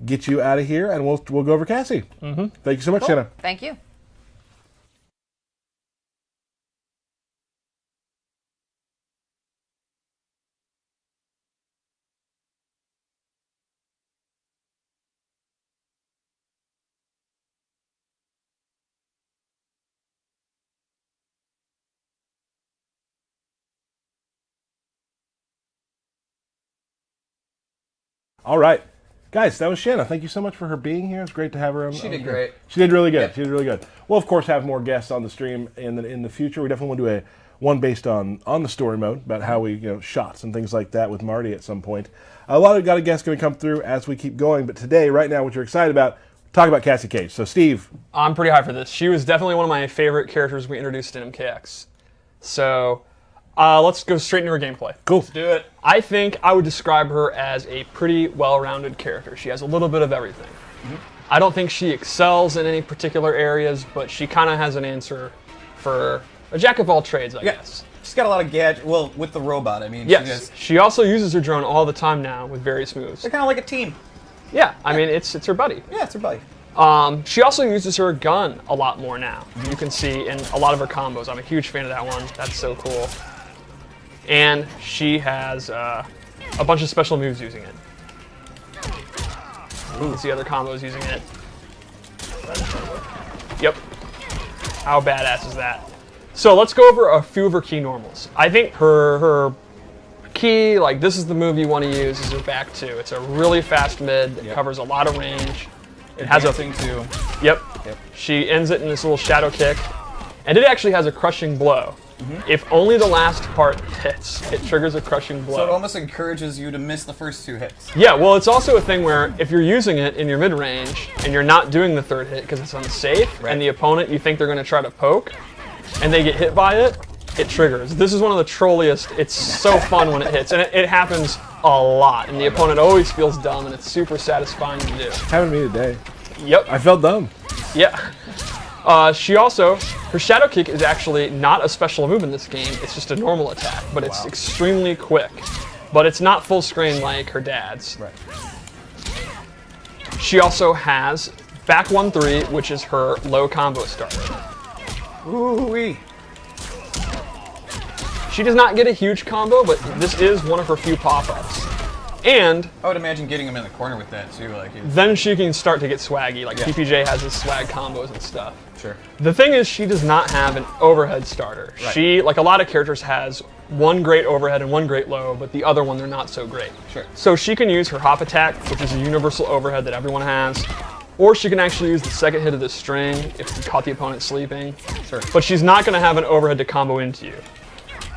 Get you out of here, and we'll go over Cassie. Mm-hmm. Thank you so much, Shanna. Thank you. All right. Guys, that was Shanna. Thank you so much for her being here. It's great to have her on. She did great. She did really good. Yep. She did really good. We'll, of course, have more guests on the stream in the future. We definitely want to do one based on the story mode, about how we, shots and things like that with Marty at some point. A lot of guests going to come through as we keep going, but today, right now, what you're excited about, talk about Cassie Cage. So, Steve. I'm pretty high for this. She was definitely one of my favorite characters we introduced in MKX. So, let's go straight into her gameplay. Cool. Let's do it. I think I would describe her as a pretty well-rounded character. She has a little bit of everything. Mm-hmm. I don't think she excels in any particular areas, but she kind of has an answer for a jack of all trades, I guess. She's got a lot of gadgets. Well, with the robot, I mean. Yes. She also uses her drone all the time now with various moves. They're kind of like a team. Yeah. I mean, it's her buddy. Yeah, it's her buddy. She also uses her gun a lot more now. You can see in a lot of her combos. I'm a huge fan of that one. That's so cool. And she has a bunch of special moves using it. You can see other combos using it. Yep. How badass is that? So let's go over a few of her key normals. I think her key. Like, this is the move you want to use as your back two. It's a really fast mid that covers a lot of range. It has a thing too. Yep. She ends it in this little shadow kick, and it actually has a crushing blow. If only the last part hits, it triggers a crushing blow. So it almost encourages you to miss the first 2 hits. Yeah, well, it's also a thing where if you're using it in your mid-range and you're not doing the third hit because it's unsafe, and the opponent, you think they're going to try to poke, and they get hit by it, it triggers. This is one of the trolliest. It's so fun when it hits, and it happens a lot, and the opponent always feels dumb, and it's super satisfying to do. Happened to me today. Yep. I felt dumb. Yeah. She also, her shadow kick is actually not a special move in this game. It's just a normal attack, but it's extremely quick. But it's not full screen like her dad's. Right. She also has back 1-3, which is her low combo starter. Ooh-wee. She does not get a huge combo, but this is one of her few pop-ups. And I would imagine getting him in the corner with that too. Like then she can start to get swaggy. Like PPJ has his swag combos and stuff. Sure. The thing is, she does not have an overhead starter. Right. She, like a lot of characters, has one great overhead and one great low, but the other one they're not so great. Sure. So she can use her hop attack, which is a universal overhead that everyone has, or she can actually use the second hit of the string if you caught the opponent sleeping. Sure. But she's not going to have an overhead to combo into you.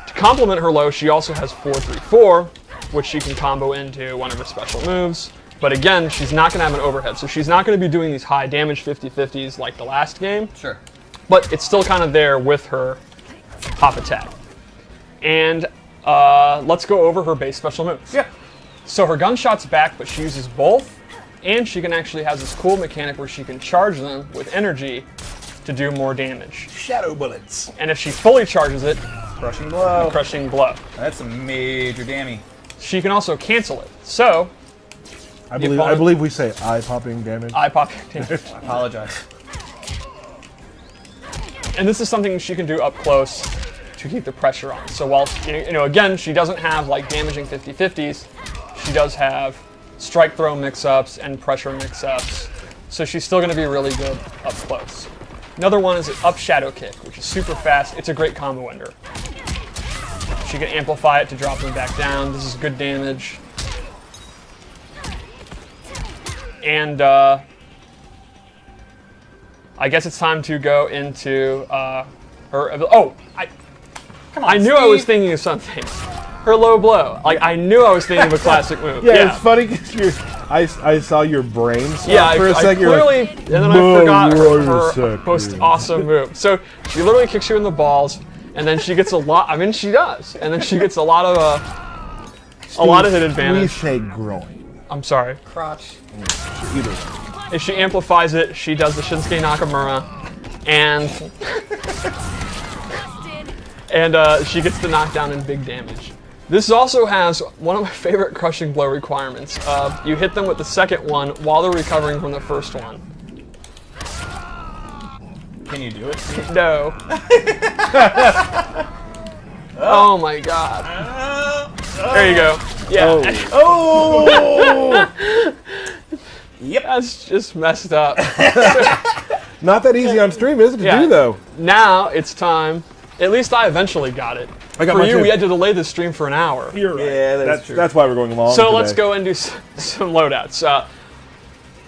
To complement her low, she also has 4-3-4, which she can combo into one of her special moves. But again, she's not going to have an overhead, so she's not going to be doing these high damage 50-50s like the last game. Sure. But it's still kind of there with her hop attack. And let's go over her base special moves. Yeah. So her gunshot's back, but she uses both, and she can actually have this cool mechanic where she can charge them with energy to do more damage. Shadow bullets. And if she fully charges it, Crushing blow. Crushing blow. That's a major damage. She can also cancel it. So I believe we say eye-popping damage. Eye-popping damage. I apologize. And this is something she can do up close to keep the pressure on. So while, again, she doesn't have like damaging 50-50s, she does have strike throw mix-ups and pressure mix-ups. So she's still going to be really good up close. Another one is an up shadow kick, which is super fast. It's a great combo ender. She can amplify it to drop them back down. This is good damage. And I guess it's time to go into her. Oh, I knew I was thinking of something. Her low blow. Like, I knew I was thinking of a classic move. Yeah, it's funny because I saw your brain stop for a second. Clearly, and then I forgot her most awesome move. So she literally kicks you in the balls, and then she gets a lot. I mean, she does, and then she gets a lot of hit advantage. We say groin. I'm sorry. Crotch. If she amplifies it, she does the Shinsuke Nakamura, and she gets the knockdown and big damage. This also has one of my favorite crushing blow requirements. You hit them with the second one while they're recovering from the first one. Can you do it? No. Oh my god. There you go. Yeah. Oh! Yep. That's just messed up. Not that easy on stream, is it, to do, though? Now it's time. At least I eventually got it. I got For mine you, too. we had to delay the stream for an hour. You're right. Yeah, that's true. That's why we're going long So today. let's go and do some loadouts.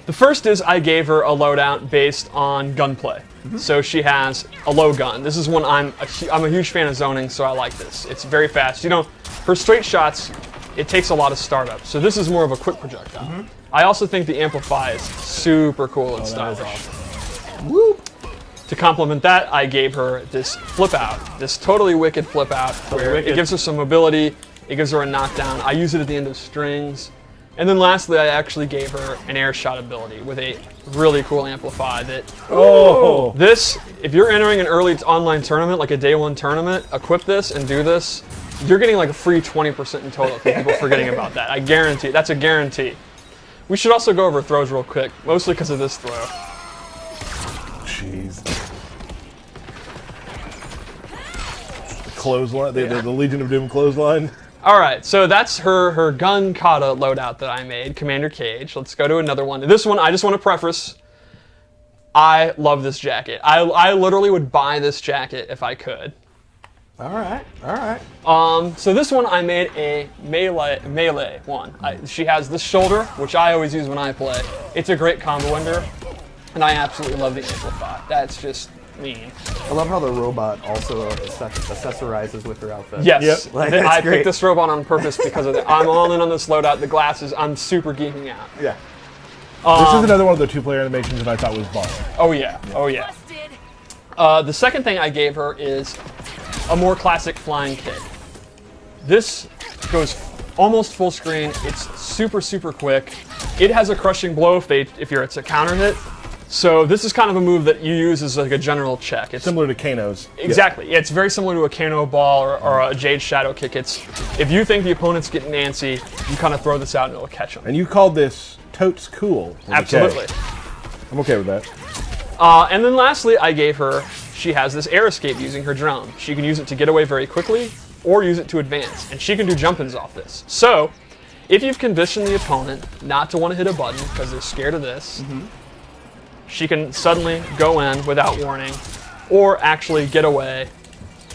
The first is I gave her a loadout based on gunplay. So she has a low gun. This is one I'm a huge fan of zoning, so I like this. It's very fast. Her straight shots, it takes a lot of startup. So this is more of a quick projectile. I also think the amplify is super cool and stylish. Whoop. To complement that, I gave her this flip out, this totally wicked flip out, where it gives her some mobility, it gives her a knockdown. I use it at the end of strings. And then lastly, I actually gave her an air shot ability with a really cool amplify that, this, if you're entering an early online tournament, like a day one tournament, equip this and do this, you're getting like a free 20% in total for people forgetting about that. I guarantee, that's a guarantee. We should also go over throws real quick, mostly because of this throw. Jeez. Clothesline, the Legion of Doom clothesline. All right, so that's her gun kata loadout that I made, Commander Cage. Let's go to another one. This one, I just want to preface, I love this jacket. I literally would buy this jacket if I could. All right. So this one I made a melee one. She has this shoulder, which I always use when I play. It's a great combo ender, and I absolutely love the amplify. That's just mean. I love how the robot also accessorizes with her outfit. Yes, Yep. Like, I that's great. picked this robot on purpose because of that. I'm all in on this loadout. The glasses, I'm super geeking out. Yeah. This is another one of the 2-player animations that I thought was bomb. Oh yeah, oh yeah. The second thing I gave her is a more classic flying kick. This goes almost full screen. It's super, super quick. It has a crushing blow if it's a counter hit. So this is kind of a move that you use as like a general check. It's Similar to Kano's. exactly. Yeah, it's very similar to a Kano ball or a Jade Shadow kick. It's if you think the opponent's getting antsy, you kind of throw this out and it'll catch them. And you called this totes cool. with a K. Absolutely. I'm okay with that. And then lastly, I gave her, she has this air escape using her drone. She can use it to get away very quickly or use it to advance. And she can do jump-ins off this. So, if you've conditioned the opponent not to want to hit a button because they're scared of this, she can suddenly go in without warning or actually get away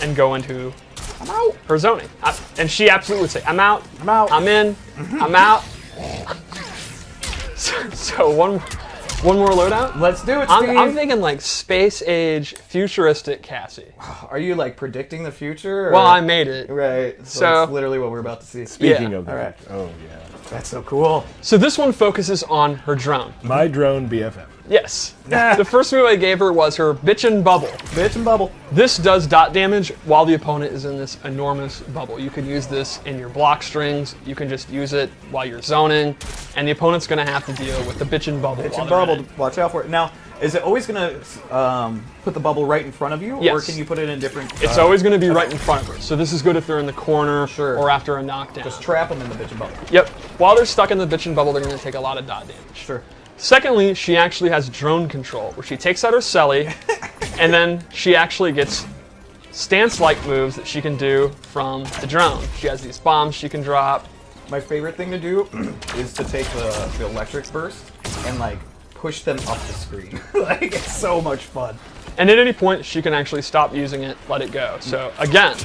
and go into her zoning. And she absolutely would say, I'm out, I'm in, I'm out. So one more loadout? Let's do it, Steve. I'm thinking like space age futuristic Cassie. Are you like predicting the future? Or? Well, I made it. Right. So So- that's literally what we're about to see. Speaking of that. All right. Oh, yeah. That's so cool. So this one focuses on her drone. My drone BFF. Yes. The first move I gave her was her bitchin' bubble. Bitchin' bubble. This does dot damage while the opponent is in this enormous bubble. You can use this in your block strings. You can just use it while you're zoning, and the opponent's going to have to deal with the bitchin' bubble. Bitchin' while they're in bubble. it. Watch out for it. Now, is it always going to put the bubble right in front of you, or Yes. can you put it in different? It's always going to be right in front of her. So this is good if they're in the corner or after a knockdown. Just trap them in the bitchin' bubble. Yep. While they're stuck in the bitchin' bubble, they're going to take a lot of dot damage. Sure. Secondly, she actually has drone control, where she takes out her celly, and then she actually gets stance-like moves that she can do from the drone. She has these bombs she can drop. My favorite thing to do is to take the electric burst and like push them up the screen. Like it's so much fun. And at any point, she can actually stop using it, let it go. So again,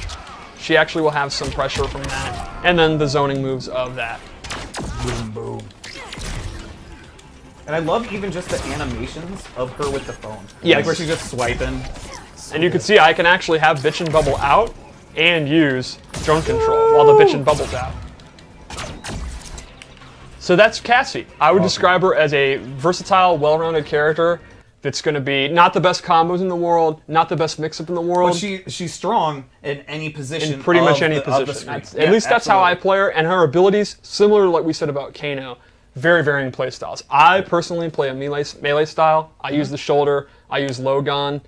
she actually will have some pressure from that, and then the zoning moves of that. Boom, boom. And I love even just the animations of her with the phone. Yes. Like where she's just swiping. And you can see I can actually have bitchin' bubble out and use drone control while the bitchin' bubble's out. So that's Cassie. I would describe her as a versatile, well-rounded character that's going to be not the best combos in the world, not the best mix-up in the world. But she's strong in any position. In pretty much of any the- of the position. screen. At least that's how I play her, and her abilities, similar to what we said about Kano, very varying play styles. I personally play a melee style. I use the shoulder, I use low gun,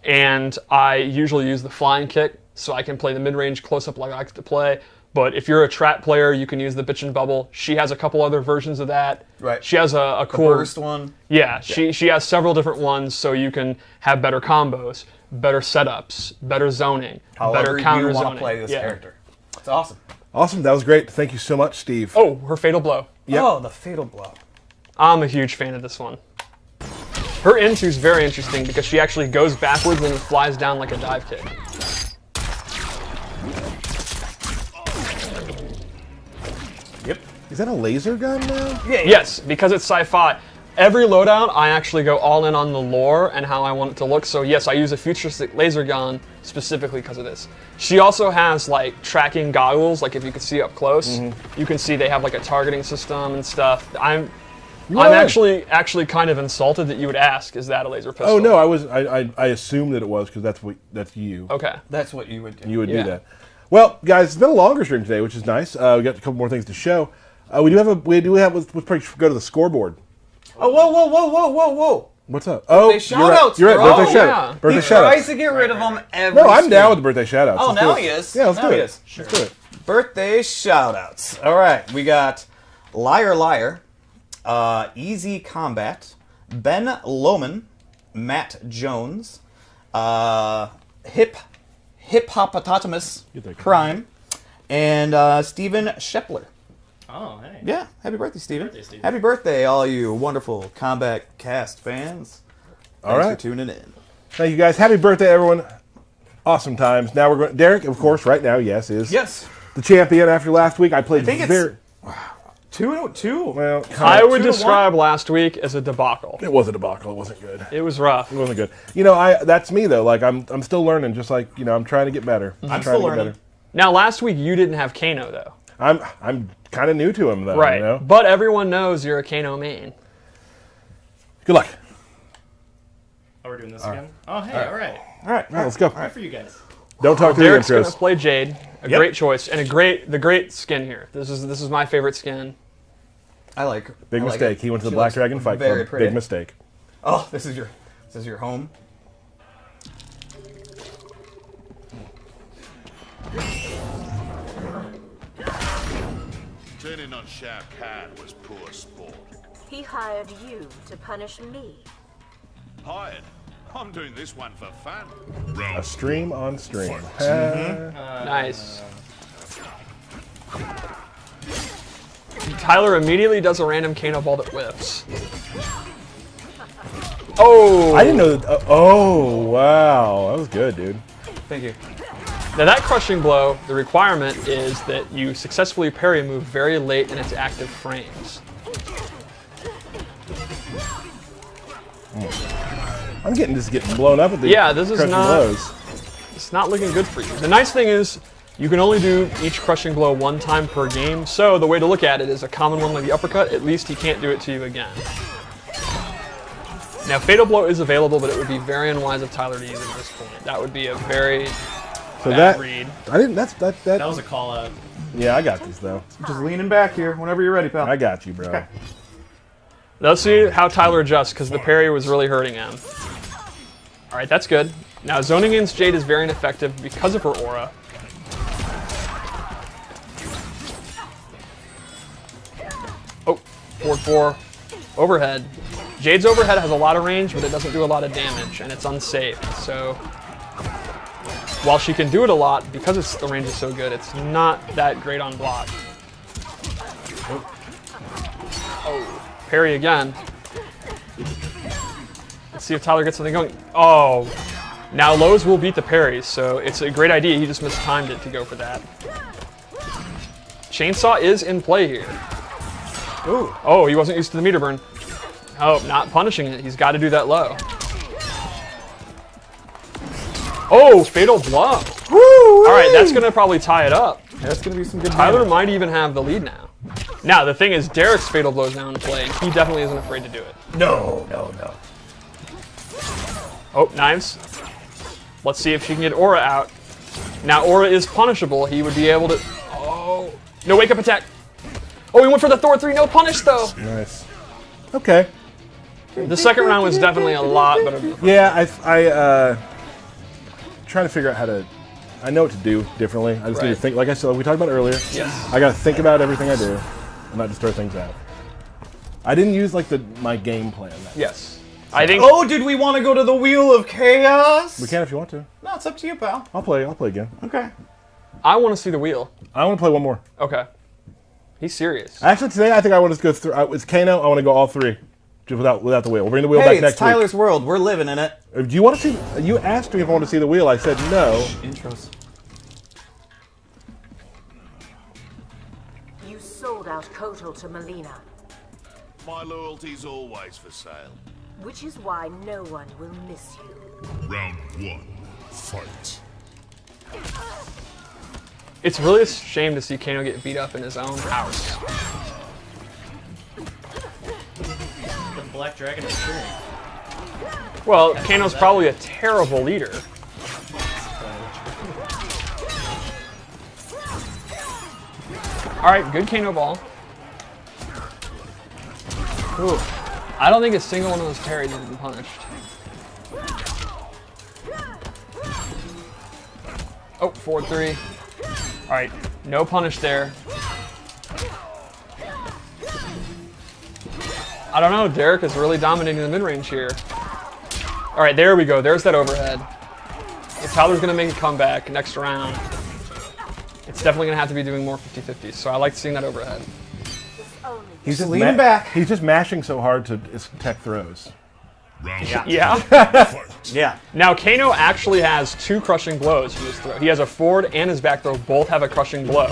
and I usually use the flying kick, so I can play the mid-range close-up like I like to play. But if you're a trap player, you can use the bitchin' bubble. She has a couple other versions of that. Right. She has a The cool burst one. Yeah, she has several different ones, so you can have better combos, better setups, better zoning, However better counter you want zoning. to play this Yeah. character. It's awesome. Awesome. That was great. Thank you so much, Steve. Oh, her fatal blow. Yep. Oh, the fatal blow. I'm a huge fan of this one. Her into is very interesting because she actually goes backwards and flies down like a dive kick. Yep. Is that a laser gun now? Yes, because it's sci-fi. Every loadout, I actually go all in on the lore and how I want it to look. So yes, I use a futuristic laser gun specifically because of this. She also has like tracking goggles, like if you can see up close, you can see they have like a targeting system and stuff. I'm actually kind of insulted that you would ask, is that a laser pistol? Oh no, I assumed that it was because that's you. Okay. That's what you would do. You would do that. Well, guys, it's been a longer stream today, which is nice. We got a couple more things to show. Let's probably go to the scoreboard. Oh, whoa. What's up? Birthday shout-outs, You're right. bro. Birthday shout Yeah. out. Birthday He shout tries outs. to get rid of them every No, I'm stream. down with the birthday shout outs. Oh, Let's do now it. he is. Yeah, let's Now do he it. is. Let's do it. Birthday shout-outs. All right, we got Liar Liar, Easy Combat, Ben Lohman, Matt Jones, Hip Hoppopotamus Crime, and Steven Shepler. Oh, hey. Yeah, happy birthday, Steven. Birthday, Steven. Happy birthday, all you wonderful Kombat Kast fans. All Thanks right. for tuning in. Thank you, guys. Happy birthday, everyone. Awesome times. Now we're going. Derek, of course, right now, yes, is Yes. the champion after last week. I played I think it's- very. 2-2. Well, I would 2-1. describe last week as a debacle. it was a debacle. It wasn't good. It was rough. It wasn't good. You know, that's me though. Like I'm still learning. Just like I'm trying to get better. I'm trying still to get learning. better. Now, last week you didn't have Kano though. I'm kind of new to him though. Right. You know? But everyone knows you're a Kano main. Good luck. Oh, we're doing this again? Oh, hey, all right. All right, let's go. Good for you guys. Don't talk to the Derek's going to intros. play Jade. A Yep. great choice and the great skin here. This is my favorite skin. I like. Big I like mistake. it. He went to the She Black looks Dragon Fight very Club. pretty. Big mistake. Oh, this is your home. Turning on Shao Kahn was poor sport. He hired you to punish me. Hired. I'm doing this one for fun. A stream on stream. Nice. Tyler immediately does a random Kano ball that whiffs. Oh! I didn't know that. Oh, wow. That was good, dude. Thank you. Now that crushing blow, the requirement is that you successfully parry a move very late in its active frames. I'm getting blown up with the Yeah, this is crushing not. blows. It's not looking good for you. The nice thing is, you can only do each crushing blow one time per game. So the way to look at it is a common one like the uppercut. At least he can't do it to you again. Now Fatal Blow is available, but it would be very unwise of Tyler to use it at this point. That would be a very bad read. I didn't. That was a call out. Yeah, I got these though. Just leaning back here whenever you're ready, pal. I got you, bro. Okay. Let's see how Tyler adjusts, because the parry was really hurting him. All right, that's good. Now zoning against Jade is very ineffective because of her aura. Oh, 4-4. Overhead. Jade's overhead has a lot of range, but it doesn't do a lot of damage, and it's unsafe. So while she can do it a lot, because the range is so good, it's not that great on block. Oh, parry again. Let's see if Tyler gets something going. Oh, now lows will beat the parries, so it's a great idea. He just mistimed it to go for that. Chainsaw is in play here. Ooh. Oh, he wasn't used to the meter burn. Oh, not punishing it. He's got to do that low. Oh, fatal blow. All right, that's going to probably tie it up. That's going to be some good Tyler damage. might even have the lead now. Now, the thing is, Derek's fatal blow is now in play. He definitely isn't afraid to do it. No. Oh, knives. Let's see if she can get Aura out. Now, Aura is punishable. He would be able to... Oh, no wake-up attack. Oh, he went for the Thor 3. No punish, though. Nice. Okay. The second round was definitely a lot better than the first. Yeah, I trying to figure out how to. I know what to do differently. I just need to think. Like I said, we talked about earlier. Yes. I got to think about everything I do, and not just throw things out. I didn't use like my game plan. Yes. I think. Oh, did we want to go to the Wheel of Chaos? We can if you want to. No, it's up to you, pal. I'll play again. Okay. I want to see the wheel. I want to play one more. Okay. He's serious. Actually, today I think I want to go through. It's Kano. I want to go all three, just without the wheel. We'll bring the wheel Hey, back it's next Tyler's world. We're living in it. week. Do you want to see? You asked me if I want to see the wheel. I said no. Intros. You sold out Kotal to Melina, My loyalty's always for sale. which is why no one will miss you. Round 1. Fight. It's really a shame to see Kano get beat up in his own house. The Black Dragon is cool. Well, Kano's probably a terrible leader. All right, good Kano ball. Ooh. I don't think a single one of those parries has been punished. Oh, 4-3. All right, no punish there. I don't know, Derek is really dominating the mid-range here. All right, there we go. There's that overhead. If Tyler's going to make a comeback next round, it's definitely going to have to be doing more 50-50s. So I like seeing that overhead. He's just leaning back. He's just mashing so hard to his tech throws. Yeah. Yeah. Now, Kano actually has 2 crushing blows from his throw. He has a forward and his back throw both have a crushing blow.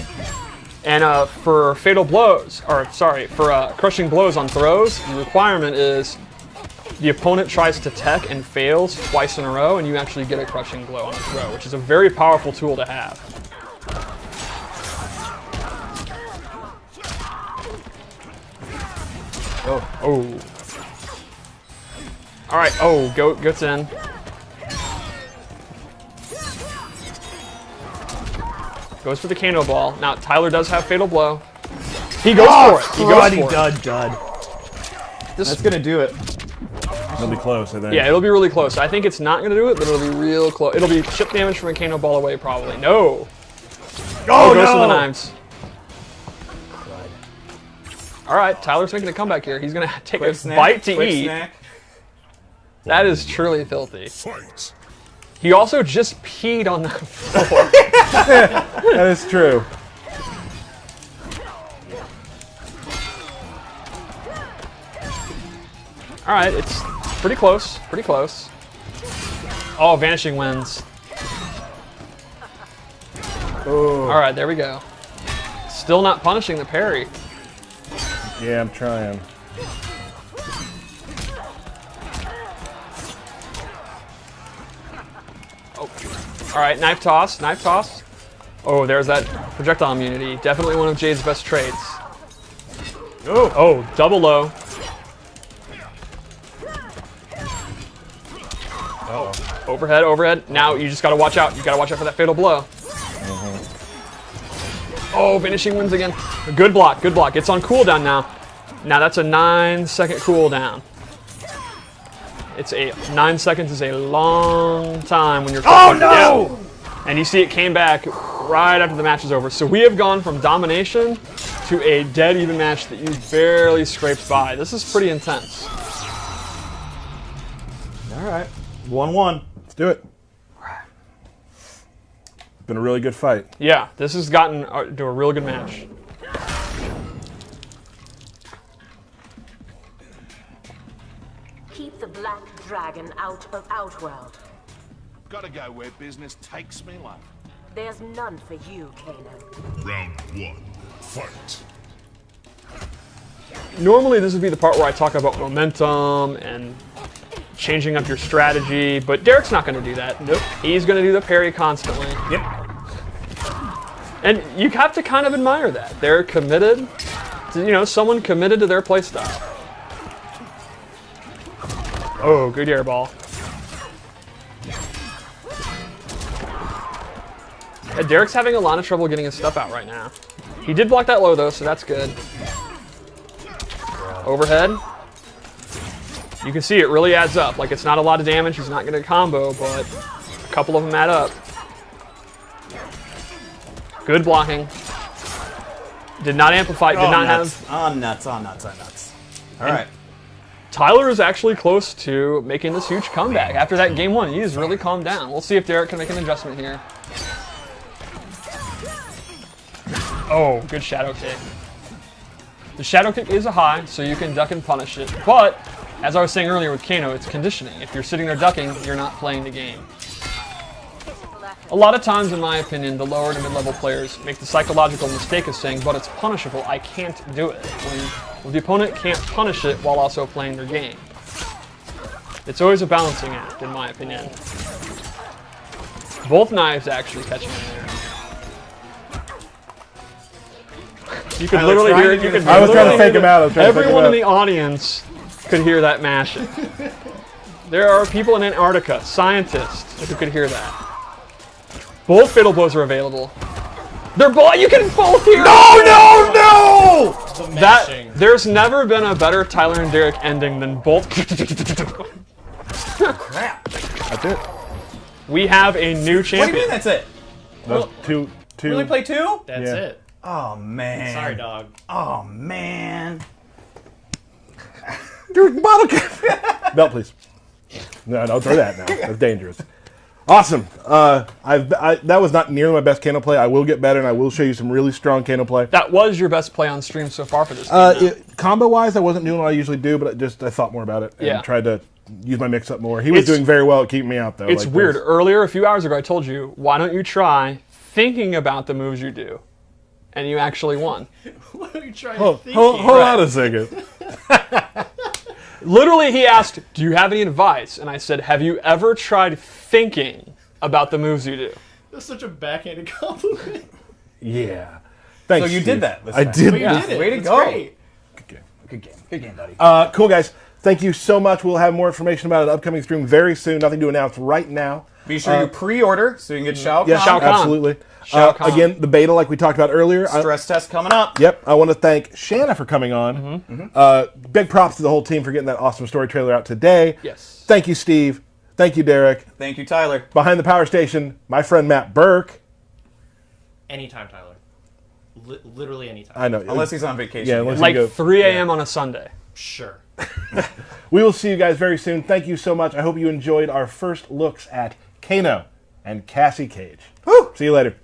And for fatal blows, for crushing blows on throws, the requirement is the opponent tries to tech and fails twice in a row, and you actually get a crushing blow on the throw, which is a very powerful tool to have. Oh. All right. Oh, gets in. Goes for the Kano ball. Now, Tyler does have fatal blow. He goes for it. He goes for it. Dud. That's going to do it. It'll be close, I think. Yeah, it'll be really close. I think it's not going to do it, but it'll be real close. It'll be chip damage from a Kano ball away, probably. No. Oh, goes for the no. knives. All right, Tyler's making a comeback here. He's going to take a bite to eat. Snack. That is truly filthy. Fight. He also just peed on the floor. That is true. All right, it's pretty close. Pretty close. Oh, Vanishing Winds. Oh. All right, there we go. Still not punishing the parry. Yeah, I'm trying. Oh. All right, knife toss, knife toss. Oh, there's that projectile immunity. Definitely one of Jade's best trades. Oh, double low. Oh, overhead, overhead. Now you just gotta watch out. You gotta watch out for that fatal blow. Oh, Vanishing Winds again. Good block, good block. It's on cooldown now. Now that's a 9-second cooldown. It's 9 seconds is a long time when you're. Oh no! Yeah. And you see it came back right after the match is over. So we have gone from domination to a dead even match that you barely scraped by. This is pretty intense. All right. 1-1. Let's do it. It's been a really good fight. Yeah, this has gotten to a real good match. Keep the black dragon out of Outworld. Gotta go where business takes me, love. There's none for you, Kano. Round 1. Fight. Normally this would be the part where I talk about momentum and changing up your strategy, but Derek's not going to do that. Nope. He's going to do the parry constantly. Yep. And you have to kind of admire that. They're committed to, someone committed to their playstyle. Oh, good air ball. Yeah, Derek's having a lot of trouble getting his stuff out right now. He did block that low though, so that's good. Overhead. You can see it really adds up. Like, it's not a lot of damage. He's not going to combo, but a couple of them add up. Good blocking. Did not amplify. Did not have. On nuts. All right. Tyler is actually close to making this huge comeback. After that game 1, he's really calmed down. We'll see if Derek can make an adjustment here. Oh, good shadow kick. The shadow kick is a high, so you can duck and punish it. But, as I was saying earlier with Kano, it's conditioning. If you're sitting there ducking, you're not playing the game. A lot of times, in my opinion, the lower to mid-level players make the psychological mistake of saying, but it's punishable, I can't do it. When the opponent can't punish it while also playing their game. It's always a balancing act, in my opinion. Both knives actually catching in there. You could literally hear it. I was trying to fake him out. Everyone in the audience could hear that mashing. There are people in Antarctica, scientists, who could hear that. Both fatal blows are available. They're both. You can both hear. No! There's never been a better Tyler and Derek ending than both. Crap. That's it. We have a new champion. What do you mean that's it? Those two. We only play 2? That's it. Oh, man. Sorry, dog. Oh, man. Dude, bottle cap. Belt, please. No, don't throw that now. That's dangerous. Awesome. That was not nearly my best Kano play. I will get better, and I will show you some really strong Kano play. That was your best play on stream so far for this game. Combo-wise, I wasn't doing what I usually do, but I thought more about it and tried to use my mix-up more. He was doing very well at keeping me out, though. It's like weird. this. Earlier, a few hours ago, I told you, why don't you try thinking about the moves you do? And you actually won. Why don't you try Hold thinking? on a second. Literally, he asked, do you have any advice? And I said, have you ever tried thinking about the moves you do? That's such a backhanded compliment. Yeah. Thanks, So you Steve. did that this I time. did. But you that. did it. Way to That's go. Great. Good game, buddy. Cool, guys. Thank you so much. We'll have more information about an upcoming stream very soon. Nothing to announce right now. Be sure you pre-order so you can get Shao Kahn. Yes, Shao Kahn. absolutely. Shao Kahn. Again, the beta, like we talked about earlier. Stress test coming up. Yep. I want to thank Shanna for coming on. Big props to the whole team for getting that awesome story trailer out today. Yes. Thank you, Steve. Thank you, Derek. Thank you, Tyler. Behind the power station, my friend Matt Burke. Anytime, Tyler. Literally anytime. I know. Unless he's on vacation. Yeah, unless Like you go. 3 a.m. on a Sunday. Sure. We will see you guys very soon. Thank you so much. I hope you enjoyed our first looks at Kano and Cassie Cage. See you later.